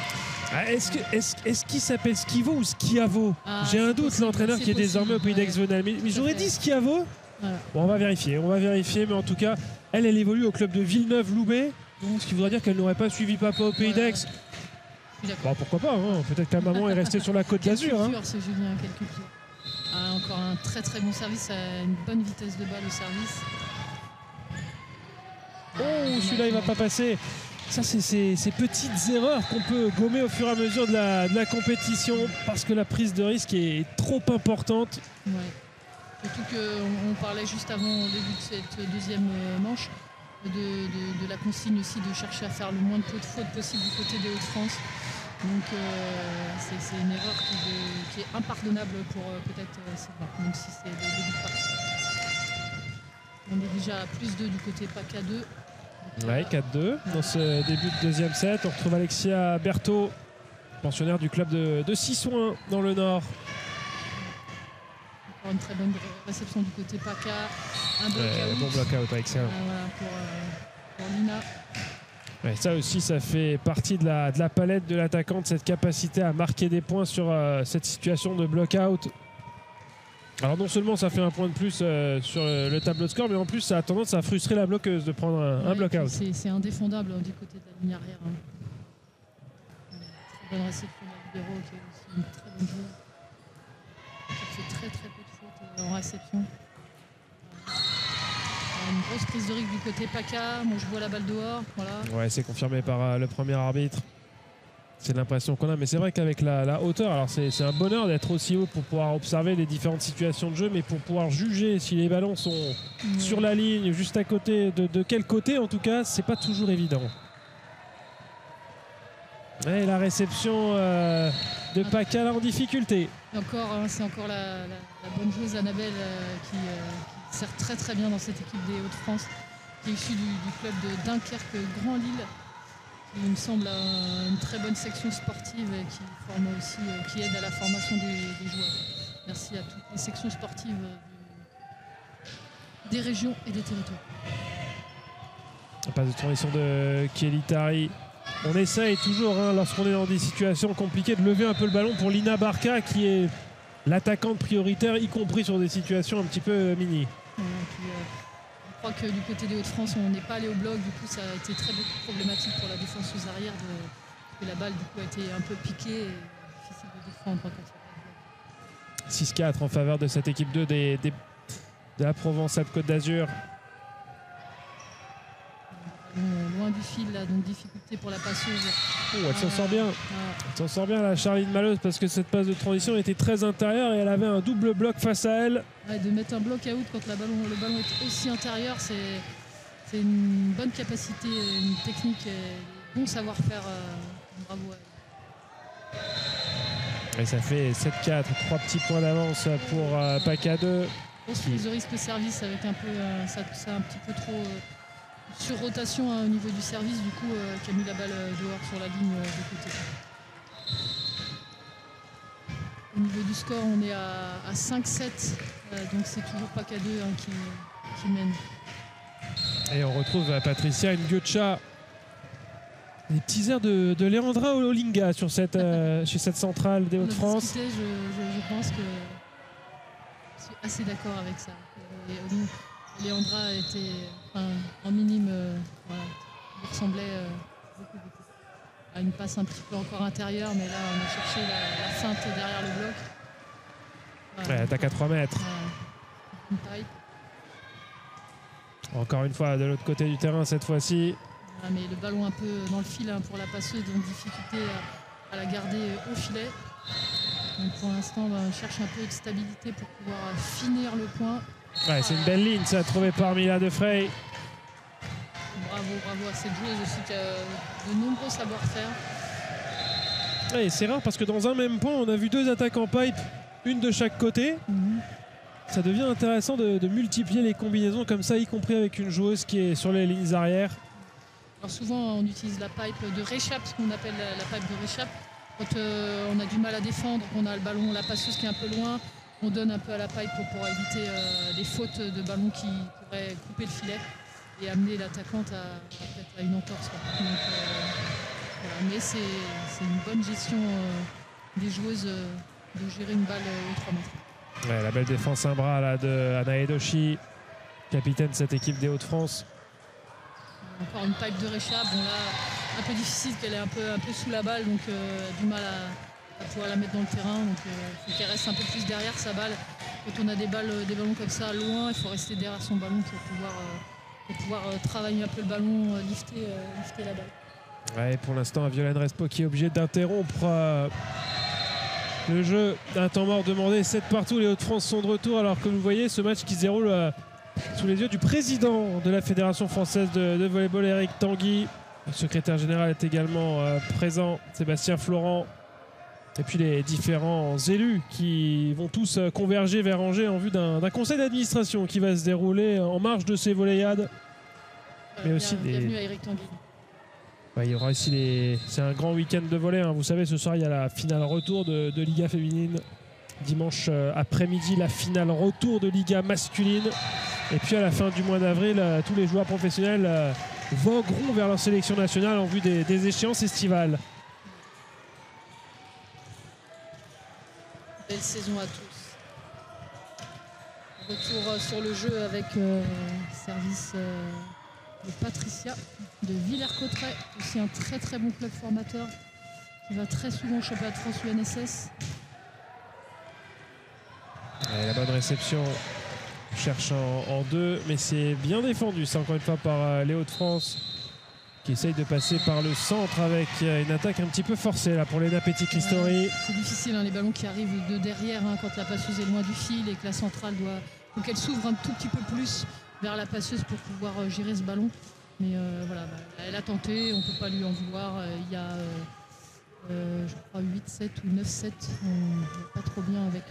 Est-ce qu'il s'appelle Schivot ou Schiavo? J'ai un doute, l'entraîneur qui est désormais au Pays d'Aix-Venelle. Mais j'aurais dit Schiavo. Voilà. Bon, on va vérifier, mais en tout cas, elle évolue au club de Villeneuve-Loubet, ce qui voudrait dire qu'elle n'aurait pas suivi papa au Pays d'Aix. Bon, pourquoi pas, hein. Peut-être que la maman est restée sur la Côte d'Azur. Quelle culture, ce Julien, quelle culture. Encore un très bon service, une bonne vitesse de balle au service. Oh, celui-là il va pas passer. Ça, c'est ces petites erreurs qu'on peut gommer au fur et à mesure de la compétition, parce que la prise de risque est trop importante. Ouais. Surtout qu'on parlait juste avant, au début de cette deuxième manche, de la consigne aussi de chercher à faire le moins de fautes possible du côté des Hauts-de-France. Donc c'est une erreur qui est impardonnable pour peut-être Sylvain, même si c'est le début de partie. On est déjà à +2 du côté PACA 2. Ouais, 4-2 dans ce début de deuxième set. On retrouve Alexia Berthaud, pensionnaire du club de Cissouin dans le Nord. Encore une très bonne réception du côté PACA. Un bloc-out. Bon bloc-out, Alexia. Voilà, pour Lina. Ouais, ça aussi, ça fait partie de la palette de l'attaquante, cette capacité à marquer des points sur cette situation de block-out. Alors non seulement ça fait un point de plus sur le tableau de score, mais en plus ça a tendance à frustrer la bloqueuse de prendre un block-out. C'est indéfendable du côté de la ligne arrière. Très bonne réception de Libero, qui est aussi une très bonne joueuse. Elle fait très peu de fautes en réception. Une grosse prise de risque du côté PACA. Moi je vois la balle dehors. Voilà. Ouais, c'est confirmé par le premier arbitre. C'est l'impression qu'on a, mais c'est vrai qu'avec la hauteur, alors c'est un bonheur d'être aussi haut pour pouvoir observer les différentes situations de jeu, mais pour pouvoir juger si les ballons sont sur la ligne, juste à côté, de quel côté en tout cas, c'est pas toujours évident. Et la réception de Pakala en difficulté. C'est encore la bonne joueuse Annabelle qui sert très très bien dans cette équipe des Hauts-de-France, qui est issue du club de Dunkerque Grand Lille. Il me semble une très bonne section sportive qui forme aussi, qui aide à la formation des joueurs. Merci à toutes les sections sportives des régions et des territoires. La passe de transition de Kelly Tari. On essaye toujours, lorsqu'on est dans des situations compliquées, de lever un peu le ballon pour Lina Barca, qui est l'attaquante prioritaire, y compris sur des situations un petit peu mini. Je crois que du côté des Hauts-de-France, on n'est pas allé au bloc. Du coup, ça a été très problématique pour la défense aux arrières. Que la balle, du coup, a été un peu piquée et difficile de défendre quand il y a pas de bloc. 6-4 en faveur de cette équipe 2 de la Provence-Alpes-Côte d'Azur. Loin du fil, là, donc difficulté pour la passeuse. Oh, elle s'en sort bien. Elle s'en sort bien, la Charline Malleuse, parce que cette passe de transition était très intérieure et elle avait un double bloc face à elle. Ouais, de mettre un bloc out quand le ballon est aussi intérieur, c'est une bonne capacité, une technique, un bon savoir-faire. Bravo à elle. Et ça fait 7-4, 3 petits points d'avance pour PACA 2. Grosse prise de risque service avec un peu ça un petit peu trop sur rotation au niveau du service, du coup qui a mis la balle dehors sur la ligne de côté. Au niveau du score, on est à 5-7, donc c'est toujours PACA 2 qui mène. Et on retrouve Patricia Nguetcha. Les petits airs de Leandra Olinga sur chez cette centrale des Hauts-de-France. Je pense que je suis assez d'accord avec ça. Leandra était en minime, il ressemblait beaucoup à une passe un petit peu encore intérieure, mais là on a cherché la feinte derrière le bloc. Ouais, attaque à 3 mètres. Une pipe. Encore une fois de l'autre côté du terrain cette fois-ci. Mais le ballon un peu dans le fil pour la passeuse, donc difficulté à la garder au filet. Donc pour l'instant on cherche un peu de stabilité pour pouvoir finir le point. Ouais, c'est une belle ligne, ça a trouvé par Mila De Frey. Bravo à cette joueuse aussi qui a de nombreux savoir-faire. Ouais, c'est rare parce que dans un même point, on a vu 2 attaques en pipe, une de chaque côté. Ça devient intéressant de multiplier les combinaisons comme ça, y compris avec une joueuse qui est sur les lignes arrière. Alors souvent, on utilise la pipe de réchappe, ce qu'on appelle la pipe de réchappe. Quand on a du mal à défendre, qu'on a le ballon, la passeuse qui est un peu loin, on donne un peu à la pipe pour pouvoir éviter des fautes de ballon qui pourraient couper le filet et amener l'attaquante à une entorse. Donc, voilà. Mais c'est une bonne gestion des joueuses de gérer une balle aux 3 mètres. Ouais, la belle défense un bras là, de Anna Edoshi, capitaine de cette équipe des Hauts-de-France. Encore une pipe de réchappe. Bon là, un peu difficile qu'elle est un peu sous la balle, donc du mal à pouvoir la mettre dans le terrain. Donc il faut qu'elle reste un peu plus derrière sa balle. Quand on a des ballons comme ça loin, il faut rester derrière son ballon pour pouvoir travailler un peu le ballon, lifter la balle. Ouais, pour l'instant, Violaine Respo qui est obligée d'interrompre le jeu d'un temps mort demandé. 7 partout, les Hauts-de-France sont de retour. Alors que vous voyez, ce match qui se déroule sous les yeux du président de la Fédération française de volleyball, Eric Tanguy. Le secrétaire général est également présent, Sébastien Florent. Et puis les différents élus qui vont tous converger vers Angers en vue d'un conseil d'administration qui va se dérouler en marge de ces volleyades. Mais aussi bienvenue à Eric Tanguy. Ouais, il y aura aussi c'est un grand week-end de volley. Vous savez, ce soir, il y a la finale retour de Liga féminine. Dimanche après-midi, la finale retour de Liga masculine. Et puis à la fin du mois d'avril, tous les joueurs professionnels vogueront vers leur sélection nationale en vue des échéances estivales. Belle saison à tous. Retour sur le jeu avec service de Patricia de Villers-Cotterêts, aussi un très très bon club formateur qui va très souvent au championnat de France UNSS. Et la bonne réception, cherche en 2, mais c'est bien défendu, ça encore une fois par les Hauts-de-France. qui essaye de passer par le centre avec une attaque un petit peu forcée là pour Léna Petit-Christori. C'est difficile, hein, les ballons qui arrivent de derrière, hein, quand la passeuse est loin du fil et que la centrale doit... Donc elle s'ouvre un tout petit peu plus vers la passeuse pour pouvoir gérer ce ballon. Mais voilà, elle a tenté, on ne peut pas lui en vouloir. Il y a, je crois, 8-7 ou 9-7. On n'est pas trop bien avec...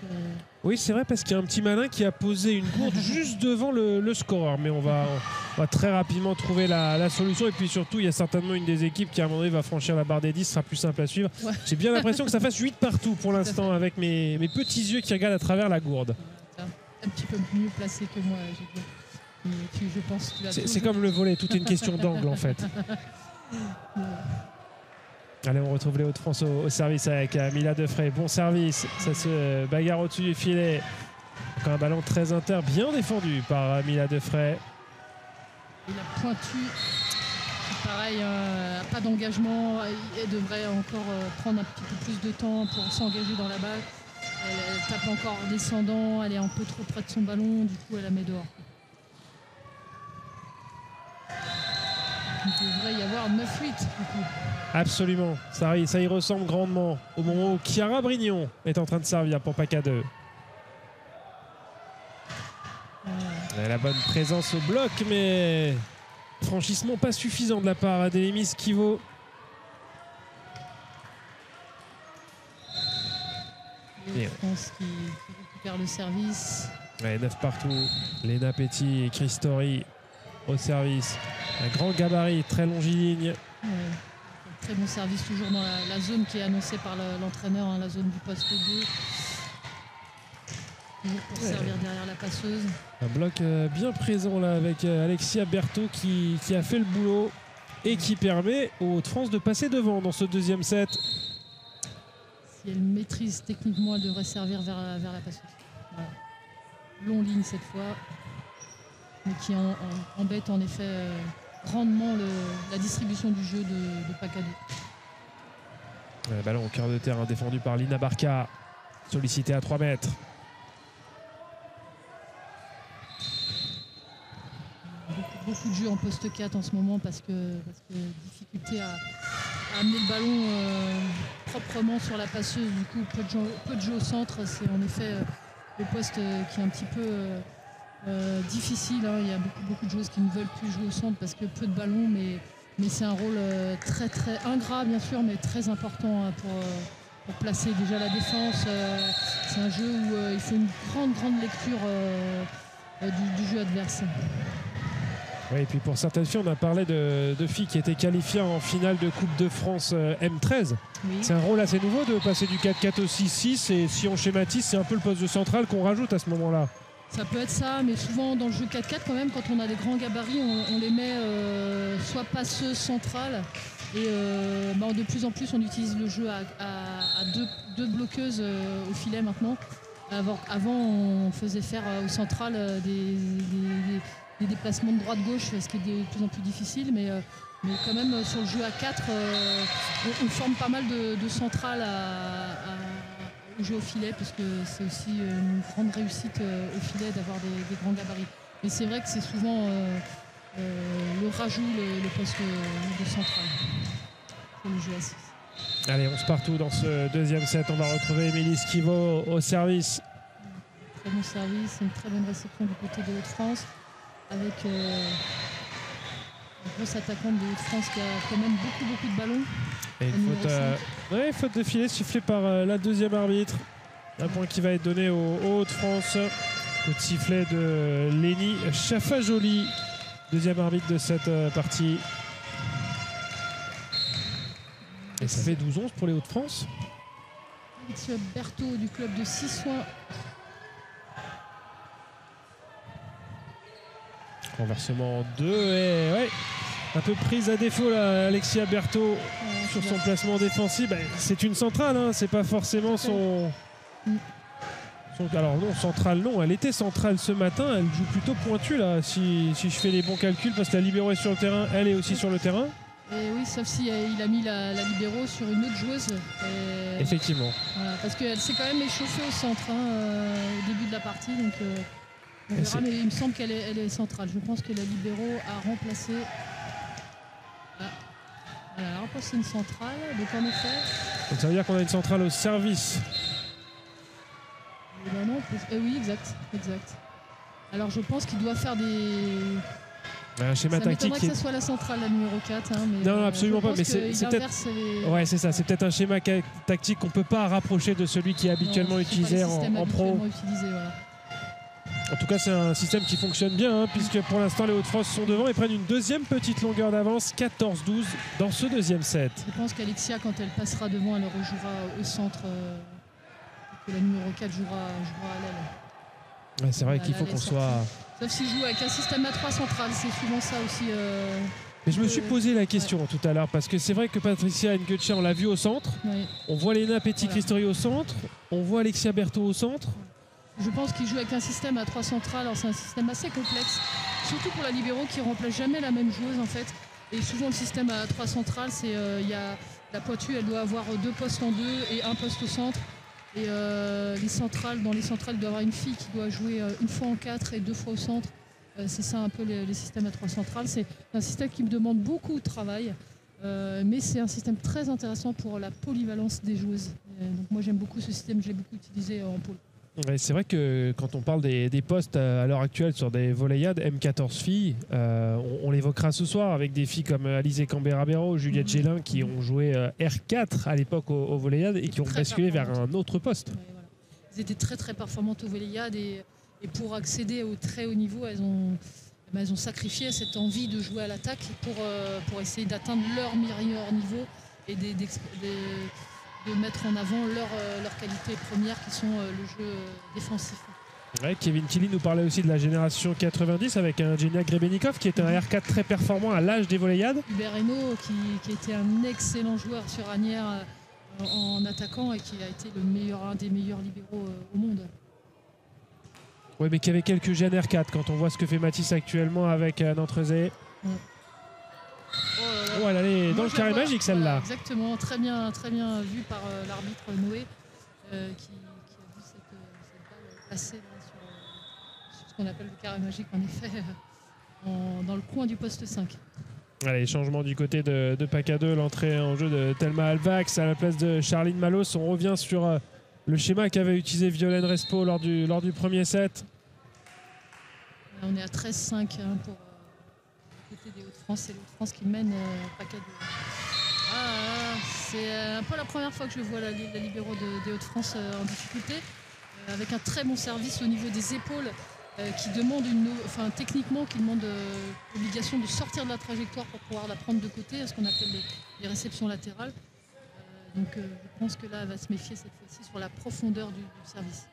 Oui, c'est vrai, parce qu'il y a un petit malin qui a posé une gourde juste devant le scoreur. Mais on va très rapidement trouver la solution. Et puis surtout, il y a certainement une des équipes qui, à un moment donné, va franchir la barre des 10. Ce sera plus simple à suivre. Ouais. J'ai bien l'impression que ça fasse 8 partout pour l'instant, avec mes petits yeux qui regardent à travers la gourde. Un petit peu mieux placé que moi, je pense que c'est comme le volley, tout est une question d'angle en fait. Allez, on retrouve les Hauts-de-France au service avec Mila Defray. Bon service, ça se bagarre au-dessus du filet. Encore un ballon très inter, bien défendu par Mila Defray. Il a pointu, pareil, pas d'engagement. Elle devrait encore prendre un petit peu plus de temps pour s'engager dans la balle. Elle tape encore en descendant, elle est un peu trop près de son ballon, du coup elle la met dehors. Il devrait y avoir 9-8 du coup. Absolument, ça y ressemble grandement au moment où Chiara Brignon est en train de servir pour PACA 2. La bonne présence au bloc, mais franchissement pas suffisant de la part d'Elemi Schifo. France qui récupère le service. Ouais, 9 partout. Léna Petit et Christori au service. Un grand gabarit, très longiligne. Ouais. Très bon service toujours dans la zone qui est annoncée par l'entraîneur, hein, la zone du poste 2. Toujours pour servir derrière la passeuse. Un bloc bien présent là avec Alexia Berthaud qui a fait le boulot et qui permet aux Hauts-de-France de passer devant dans ce deuxième set. Si elle maîtrise techniquement, elle devrait servir vers la passeuse. Voilà. Long ligne cette fois, mais qui embête en effet grandement la distribution du jeu de PACA 2. Le ballon au cœur de terrain défendu par Lina Barca, sollicité à 3 mètres. Beaucoup de jeux en poste 4 en ce moment parce que difficulté à amener le ballon proprement sur la passeuse. Du coup, peu de jeux au centre. C'est en effet le poste qui est un petit peu difficile. Hein. Il y a beaucoup de joueuses qui ne veulent plus jouer au centre parce que peu de ballons, mais c'est un rôle très très ingrat bien sûr, mais très important hein, pour placer déjà la défense. C'est un jeu où il faut une grande lecture du jeu adverse. Oui, et puis pour certaines filles, on a parlé de filles qui étaient qualifiées en finale de Coupe de France M13. Oui. C'est un rôle assez nouveau de passer du 4-4 au 6-6 et si on schématise, c'est un peu le poste de central qu'on rajoute à ce moment-là. Ça peut être ça, mais souvent dans le jeu 4-4 quand même, quand on a des grands gabarits, on les met soit passeuses centrales et de plus en plus on utilise le jeu à deux bloqueuses au filet maintenant. Avant on faisait faire au central des déplacements de droite-gauche, ce qui est de plus en plus difficile, mais quand même sur le jeu à 4, on forme pas mal de centrales au jeu au filet, parce que c'est aussi une grande réussite au filet d'avoir des grands gabarits. Mais c'est vrai que c'est souvent le rajout, le poste de central pour le jeu à 6. Allez, on se partout dans ce deuxième set. On va retrouver Émilie Schifo au service. Très bon service, une très bonne réception du côté de Hauts-de-France, avec une grosse attaquante de Hauts-de-France qui a quand même beaucoup de ballons. Et une faute de filet sifflée par la deuxième arbitre. Un point qui va être donné aux Hauts-de-France. Coup de sifflet de Lénie Chafajoli, deuxième arbitre de cette partie. Et ça fait 12-11 pour les Hauts-de-France. Alexia Berthaud du club de Cissoin. Renversement en 2 et ouais, un peu prise à défaut là, Alexia Berthaud sur son placement défensif. C'est une centrale, hein, c'est pas forcément son... Alors non, centrale non, elle était centrale ce matin, elle joue plutôt pointue là, si je fais les bons calculs, parce que la libéro est sur le terrain, elle est aussi sur le terrain. Et oui, sauf si il a mis la libéro sur une autre joueuse. Effectivement. Voilà, parce qu'elle s'est quand même échauffée au centre au début de la partie, donc on verra, mais il me semble qu'elle est centrale. Je pense que la libéro a remplacé... Ah. Voilà, alors c'est une centrale, donc en effet. Donc ça veut dire qu'on a une centrale au service. Ben non, oui, exact. Alors je pense qu'il doit faire Un schéma ça tactique m'étonnerait que ce soit la centrale, la numéro 4. Hein, mais non, absolument pas. Mais c'est peut-être. Ouais, c'est ça. C'est peut-être un schéma tactique qu'on ne peut pas rapprocher de celui qui est habituellement utilisé en pro. Voilà. En tout cas, c'est un système qui fonctionne bien, hein, puisque pour l'instant, les Hauts-de-France sont devant et prennent une deuxième petite longueur d'avance, 14-12 dans ce deuxième set. Je pense qu'Alexia, quand elle passera devant, elle rejouera au centre. Que la numéro 4 jouera à l'aile. Ouais, c'est vrai qu'il faut qu'on soit. Sauf s'il joue avec un système à 3 centrales, c'est souvent ça aussi. Mais je me suis posé la question tout à l'heure, parce que c'est vrai que Patricia Nguetche, on l'a vu au centre. Ouais. On voit Léna Petit-Christori au centre. On voit Alexia Berthaud au centre. Je pense qu'il joue avec un système à 3 centrales. Alors c'est un système assez complexe, surtout pour la libéro qui ne remplace jamais la même joueuse en fait. Et souvent le système à 3 centrales, c'est la Poitou, elle doit avoir 2 postes en 2 et un poste au centre. Et dans les centrales, il doit y avoir une fille qui doit jouer une fois en 4 et 2 fois au centre. C'est ça un peu les systèmes à 3 centrales. C'est un système qui me demande beaucoup de travail, mais c'est un système très intéressant pour la polyvalence des joueuses. Donc moi j'aime beaucoup ce système, je l'ai beaucoup utilisé en pôle. Ouais, c'est vrai que quand on parle des postes à l'heure actuelle sur des volleyades, M14 filles, on l'évoquera ce soir avec des filles comme Alizé Cambera-Béraud, Juliette Gélin qui ont joué R4 à l'époque au volleyades et qui ont basculé vers un autre poste. Ouais, voilà. Elles étaient très très performantes au volleyades et pour accéder au très haut niveau, elles ont sacrifié cette envie de jouer à l'attaque pour essayer d'atteindre leur meilleur niveau et de mettre en avant leurs qualités premières qui sont le jeu défensif. Ouais, Kevin Tilly nous parlait aussi de la génération 90 avec un Genia Grebenikov qui était un R4 très performant à l'âge des volleyades. Hubert Hainaut qui était un excellent joueur sur Asnières en attaquant et qui a été un des meilleurs libéraux au monde. Oui, mais qui avait quelques gènes R4 quand on voit ce que fait Mathis actuellement avec Nantrezé. Ouais. Oh, elle allait dans le carré magique celle-là. Exactement, très bien vu par l'arbitre Noé qui a vu cette balle passer sur ce qu'on appelle le carré magique en effet dans le coin du poste 5. Allez, changement du côté de PACA 2, l'entrée en jeu de Thelma Alvax à la place de Charline Malos. On revient sur le schéma qu'avait utilisé Violaine Respo lors du premier set. On est à 13-5 pour des Hauts-de-France, c'est les Hauts-de-France qui mènent PACA 2. C'est un peu la première fois que je vois la libéro des Hauts-de-France en difficulté, avec un très bon service au niveau des épaules qui demande techniquement qui demande l'obligation de sortir de la trajectoire pour pouvoir la prendre de côté, ce qu'on appelle les réceptions latérales. Donc je pense que là elle va se méfier cette fois-ci sur la profondeur du service.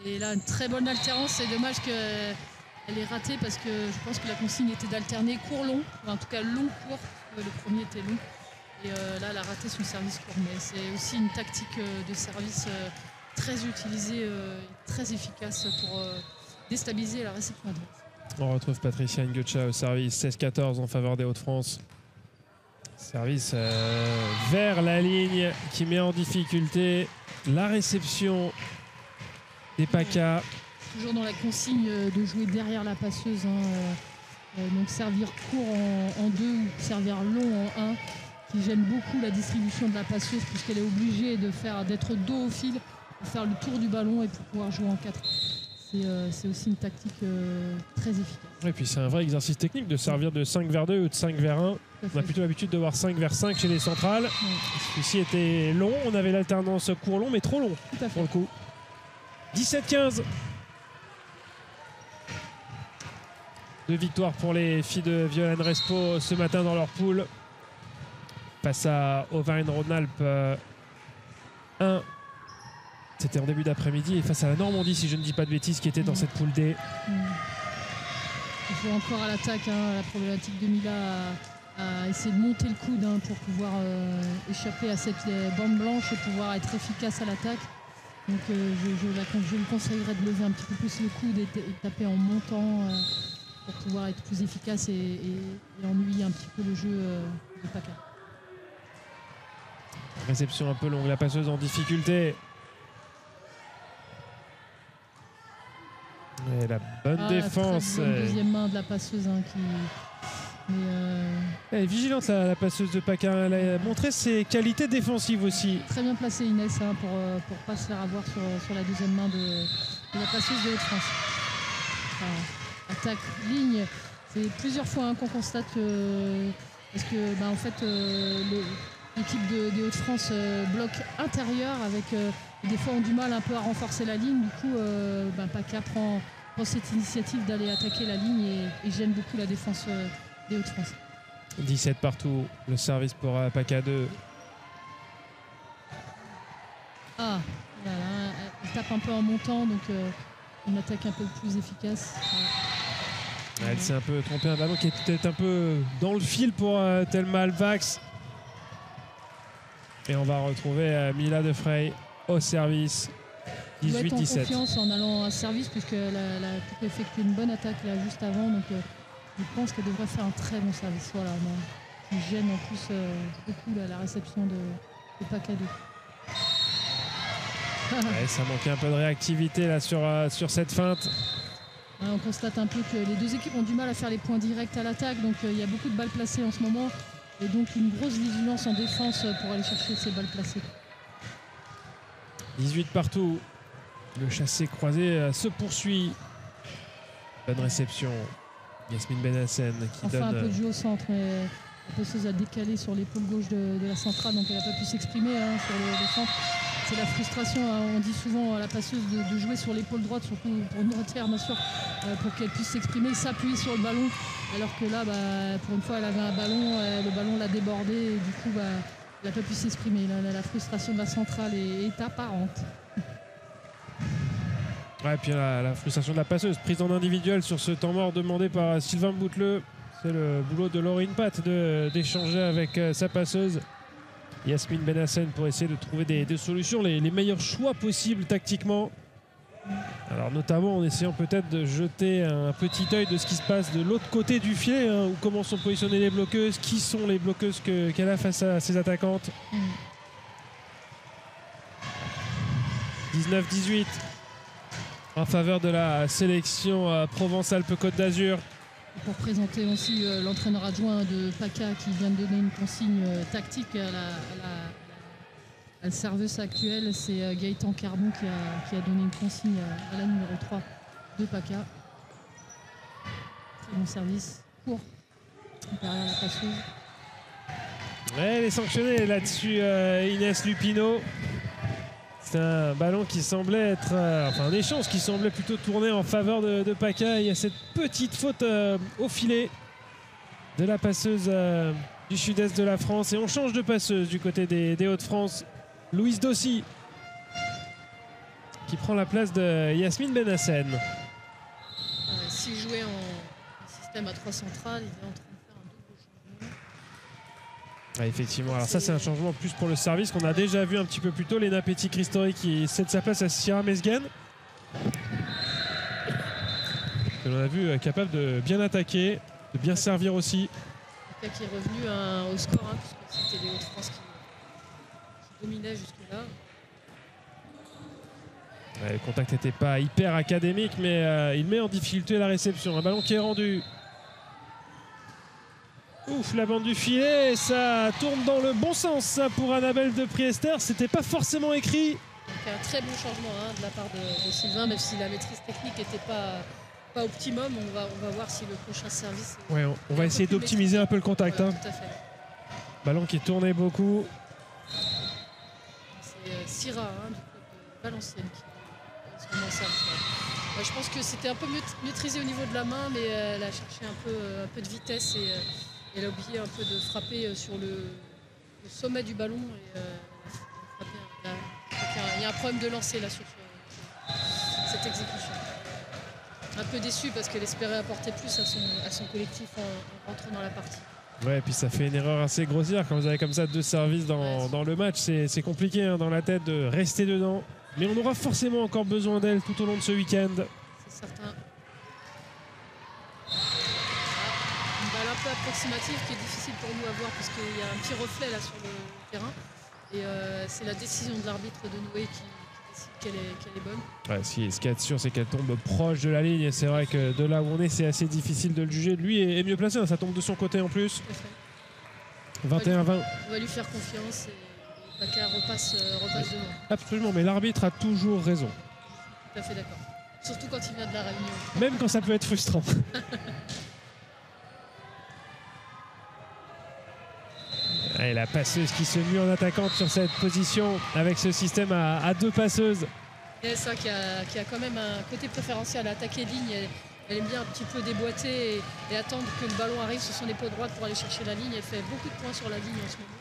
Et là une très bonne alternance, c'est dommage qu'elle ait raté parce que je pense que la consigne était d'alterner court-long, en tout cas long-court, le premier était long. Et là elle a raté son service court, mais c'est aussi une tactique de service très utilisée, très efficace pour déstabiliser la réception adverse. On retrouve Patricia Nguetche au service 16-14 en faveur des Hauts-de-France. Service vers la ligne qui met en difficulté la réception des PACA. Toujours dans la consigne de jouer derrière la passeuse. Donc servir court en 2 ou servir long en 1 qui gêne beaucoup la distribution de la passeuse puisqu'elle est obligée d'être dos au fil pour faire le tour du ballon et pour pouvoir jouer en 4. C'est aussi une tactique très efficace. Et puis c'est un vrai exercice technique de servir de 5 vers 2 ou de 5 vers 1. On a plutôt l'habitude de voir 5 vers 5 chez les centrales. Ouais. Celui-ci était long, on avait l'alternance court-long mais trop long pour le coup. 17-15. 2 victoires pour les filles de Violaine Respo ce matin dans leur poule. Face à Auvergne-Rhône-Alpes 1. C'était en début d'après-midi et face à la Normandie, si je ne dis pas de bêtises, qui était dans cette poule D. Il faut encore à l'attaque, la problématique de Mila à essayer de monter le coude pour pouvoir échapper à cette bande blanche et pouvoir être efficace à l'attaque. Donc je lui conseillerais de lever un petit peu plus le coude et taper en montant pour pouvoir être plus efficace et ennuyer un petit peu le jeu de PACA. Réception un peu longue, la passeuse en difficulté. Et la bonne défense. Très bonne deuxième main de la passeuse Mais Elle est vigilante la passeuse de PACA. Elle a montré ses qualités défensives aussi. très bien placé Inès hein, pour pas se faire avoir sur la deuxième main de la passeuse de Hauts-de-France. Attaque, ligne. C'est plusieurs fois hein, qu'on constate que parce que en fait l'équipe des Hauts-de-France bloque intérieur avec des fois ont du mal un peu à renforcer la ligne. Du coup PACA prend cette initiative d'aller attaquer la ligne et gêne beaucoup la défense des Hauts-de-France. 17 partout, le service pour PACA 2. Voilà, elle tape un peu en montant, donc une attaque un peu plus efficace. Elle s'est un peu trompée, un ballon qui est peut-être un peu dans le fil pour Thelma Alvax. Et on va retrouver Mila De Frey au service. 18-17. Elle doit être en confiance en allant à service puisqu'elle a effectué une bonne attaque là juste avant, donc je pense qu'elle devrait faire un très bon service. Voilà, qui gêne en plus beaucoup la réception de PACA 2. Ouais, ça manquait un peu de réactivité là sur cette feinte. On constate un peu que les deux équipes ont du mal à faire les points directs à l'attaque, donc il y a beaucoup de balles placées en ce moment et donc une grosse vigilance en défense pour aller chercher ces balles placées. 18 partout. Le chassé croisé se poursuit. Bonne réception. Yasmine Benassen qui enfin, donne... un peu de jeu au centre, mais la passeuse a décalé sur l'épaule gauche de la centrale, donc elle n'a pas pu s'exprimer sur le centre. C'est la frustration, hein. On dit souvent à la passeuse de jouer sur l'épaule droite, surtout pour une droitière bien sûr, pour qu'elle puisse s'exprimer, s'appuyer sur le ballon, alors que là, pour une fois, elle avait un ballon, le ballon l'a débordé et du coup, elle n'a pas pu s'exprimer. La frustration de la centrale est apparente. Ouais, et puis la frustration de la passeuse, prise en individuel sur ce temps mort demandé par Sylvain Bouteleux. C'est le boulot de Laurine Pat d'échanger avec sa passeuse Yasmine Benassen pour essayer de trouver des solutions, les meilleurs choix possibles tactiquement. Alors notamment en essayant peut-être de jeter un petit œil de ce qui se passe de l'autre côté du filet, où comment sont positionnées les bloqueuses, qui sont les bloqueuses qu'elle a face à ses attaquantes. 19-18 en faveur de la sélection Provence-Alpes-Côte d'Azur. Pour présenter aussi l'entraîneur adjoint de PACA qui vient de donner une consigne tactique à la serveuse actuelle, c'est Gaëtan Carbon qui a donné une consigne à la numéro 3 de PACA. Très bon service, court, derrière la passeuse. Elle est sanctionnée là-dessus, Inès Lupino. C'est un ballon qui semblait être, un échange qui semblait plutôt tourner en faveur de PACA. Il y a cette petite faute au filet de la passeuse du sud-est de la France. Et on change de passeuse du côté des Hauts-de-France. Louise Dossi qui prend la place de Yasmine Benassen. S'il jouait en système à 3 centrales, il est en train de faire un double changement. Ah, effectivement, alors ça c'est un changement plus pour le service qu'on a déjà vu un petit peu plus tôt. Léna Petit-Christori qui cède sa place à Sierra Mesgen, que l'on a vu capable de bien attaquer, de bien servir aussi. Qui est revenu au score, puisque c'était les Hauts-de-France qui dominait jusque-là. Ouais, le contact n'était pas hyper académique, mais il met en difficulté la réception. Un ballon qui est rendu. Ouf, la bande du filet, ça tourne dans le bon sens ça, pour Annabelle de Priester. C'était pas forcément écrit. Donc un très bon changement de la part de Sylvain, même si la maîtrise technique n'était pas optimum. On va voir si le prochain service... Ouais, on va essayer d'optimiser un peu le contact. Tout à fait. Ballon qui tournait beaucoup. C'est Syrah du club de Valenciennes qui est en service. Je pense que c'était un peu maîtrisé au niveau de la main, mais elle a cherché un peu de vitesse et elle a oublié un peu de frapper sur le sommet du ballon. Il y a un problème de lancer là sur cette exécution. Un peu déçu parce qu'elle espérait apporter plus à son collectif en rentrant dans la partie. Ouais, et puis ça fait une erreur assez grossière quand vous avez comme ça 2 services dans le match. C'est compliqué dans la tête de rester dedans. Mais on aura forcément encore besoin d'elle tout au long de ce week-end. C'est certain. Une balle un peu approximative qui est difficile pour nous à voir parce qu'il y a un petit reflet là sur le terrain. Et c'est la décision de l'arbitre de Noé qui qu'elle est bonne. Ouais, ce qui est sûr, c'est qu'elle tombe proche de la ligne. Et c'est vrai que de là où on est, c'est assez difficile de le juger. Lui est mieux placé, hein, ça tombe de son côté en plus. 21-20. On va lui faire confiance et Paca repasse devant. Absolument, mais l'arbitre a toujours raison. Tout à fait d'accord. Surtout quand il vient de la Réunion. Même quand ça peut être frustrant. Et la passeuse qui se mue en attaquante sur cette position avec ce système à 2 passeuses. Et ça qui a quand même un côté préférentiel à attaquer ligne. Elle aime bien un petit peu déboîter et attendre que le ballon arrive sur son épaule droite pour aller chercher la ligne. Elle fait beaucoup de points sur la ligne en ce moment.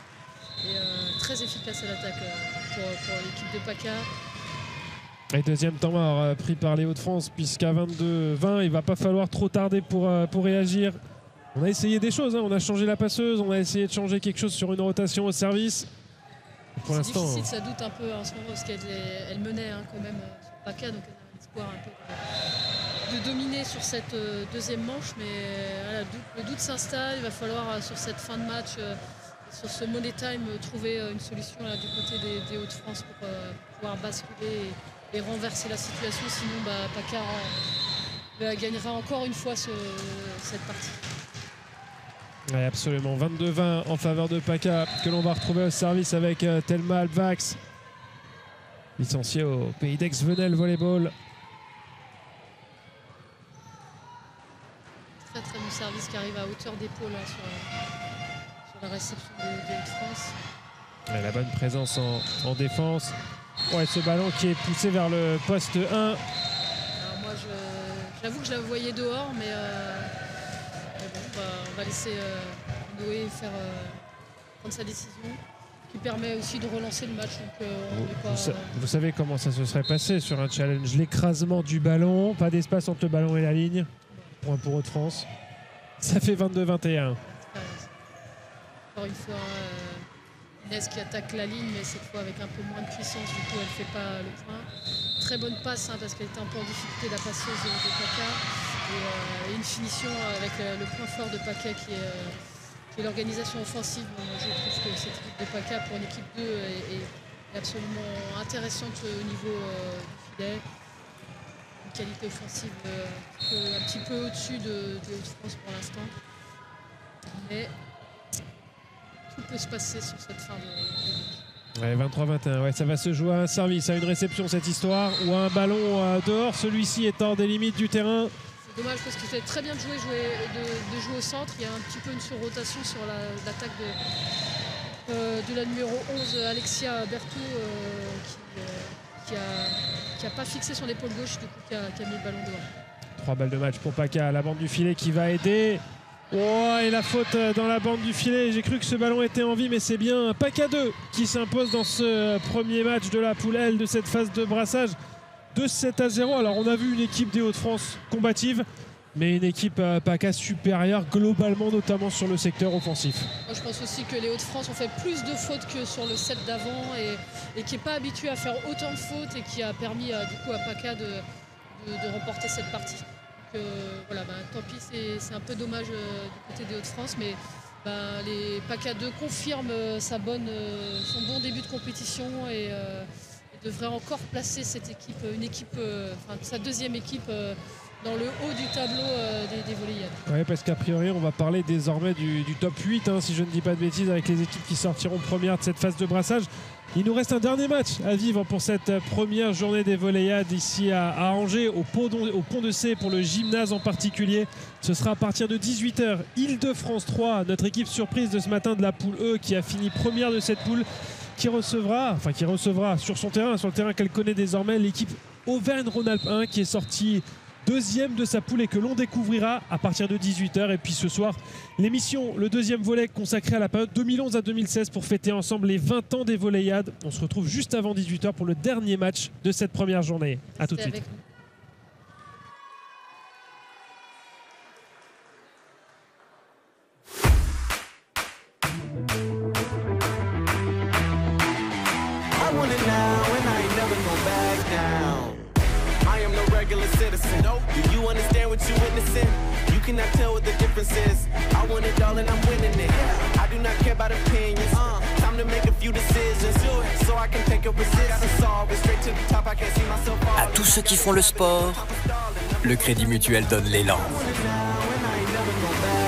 Et très efficace à l'attaque pour l'équipe de Paca. Et deuxième temps mort pris par les Hauts-de-France, puisqu'à 22-20, il va pas falloir trop tarder pour réagir. On a essayé des choses, hein. On a changé la passeuse, on a essayé de changer quelque chose sur une rotation au service. Pour l'instant, c'est difficile, ça doute un peu en ce moment parce qu'elle menait quand même sur Paca, donc elle a l'espoir un peu de dominer sur cette deuxième manche, mais voilà, le doute s'installe. Il va falloir sur cette fin de match, sur ce money time, trouver une solution là, du côté des Hauts-de-France pour pouvoir basculer et renverser la situation. Sinon, Paca gagnera encore une fois cette partie. Ouais, absolument. 22-20 en faveur de Paca, que l'on va retrouver au service avec Thelma Alvax, licenciée au Pays d'Aix-Venelle Volleyball. Très très bon service qui arrive à hauteur d'épaule sur la réception des Hauts-de-France. Ouais, la bonne présence en défense. Ouais, ce ballon qui est poussé vers le poste 1. Alors moi, j'avoue que je la voyais dehors, mais bon, on va laisser Noé prendre sa décision, qui permet aussi de relancer le match. Donc, vous savez comment ça se serait passé sur un challenge? L'écrasement du ballon, pas d'espace entre le ballon et la ligne. Point pour Hauts-de-France. Ça fait 22-21. Encore une fois, Inès qui attaque la ligne, mais cette fois avec un peu moins de puissance, du coup elle ne fait pas le point. Très bonne passe, parce qu'elle était un peu en difficulté, la passeuse de Paca. Et une finition avec le point fort de Paca qui est l'organisation offensive. Je trouve que cette équipe de Paca pour une équipe 2 est absolument intéressante au niveau du filet. Une qualité offensive un petit peu au-dessus de Hauts-de-France pour l'instant. Mais tout peut se passer sur cette fin de Ouais, 23-21, ouais, ça va se jouer à un service, à une réception cette histoire, ou à un ballon dehors. Celui-ci est hors des limites du terrain. C'est dommage parce que c'était très bien de jouer au centre. Il y a un petit peu une surrotation sur l'attaque de la numéro 11, Alexia Berthoud, qui n'a pas fixé son épaule gauche, du coup qui a mis le ballon dehors. 3 balles de match pour Paca à la bande du filet qui va aider. Oh, et la faute dans la bande du filet. J'ai cru que ce ballon était en vie, mais c'est bien Paca 2 qui s'impose dans ce premier match de la poule L de cette phase de brassage. 2-7-0. Alors on a vu une équipe des Hauts-de-France combative, mais une équipe Paca supérieure globalement, notamment sur le secteur offensif. Moi, je pense aussi que les Hauts-de-France ont fait plus de fautes que sur le set d'avant et qui n'est pas habitué à faire autant de fautes et qui a permis du coup à Paca de remporter cette partie. Donc, voilà, tant pis, c'est un peu dommage du côté des Hauts-de-France, mais les Paca 2 confirment son bon début de compétition et devrait encore placer cette équipe, sa deuxième équipe dans le haut du tableau des Volleyades. Oui, parce qu'a priori, on va parler désormais du top 8, si je ne dis pas de bêtises, avec les équipes qui sortiront premières de cette phase de brassage. Il nous reste un dernier match à vivre pour cette première journée des Volleyades ici à Angers, au Pont de C pour le gymnase en particulier. Ce sera à partir de 18h. Île-de-France 3, notre équipe surprise de ce matin de la poule E qui a fini première de cette poule, qui recevra sur le terrain qu'elle connaît désormais, l'équipe Auvergne-Rhône-Alpes 1 qui est sortie deuxième de sa poule et que l'on découvrira à partir de 18h. Et puis ce soir, l'émission, le deuxième volet consacré à la période 2011 à 2016 pour fêter ensemble les 20 ans des Volleyades. On se retrouve juste avant 18h pour le dernier match de cette première journée. A tout de suite. cannot tell what the difference is. I want it all and I'm winning it. I do not care about opinions. Time to make a few decisions. So I can take a resistance. Solve it straight to the top. I can't see myself À tous ceux qui font le sport, le Crédit Mutuel donne l'élan. falling down when I ain't never go back.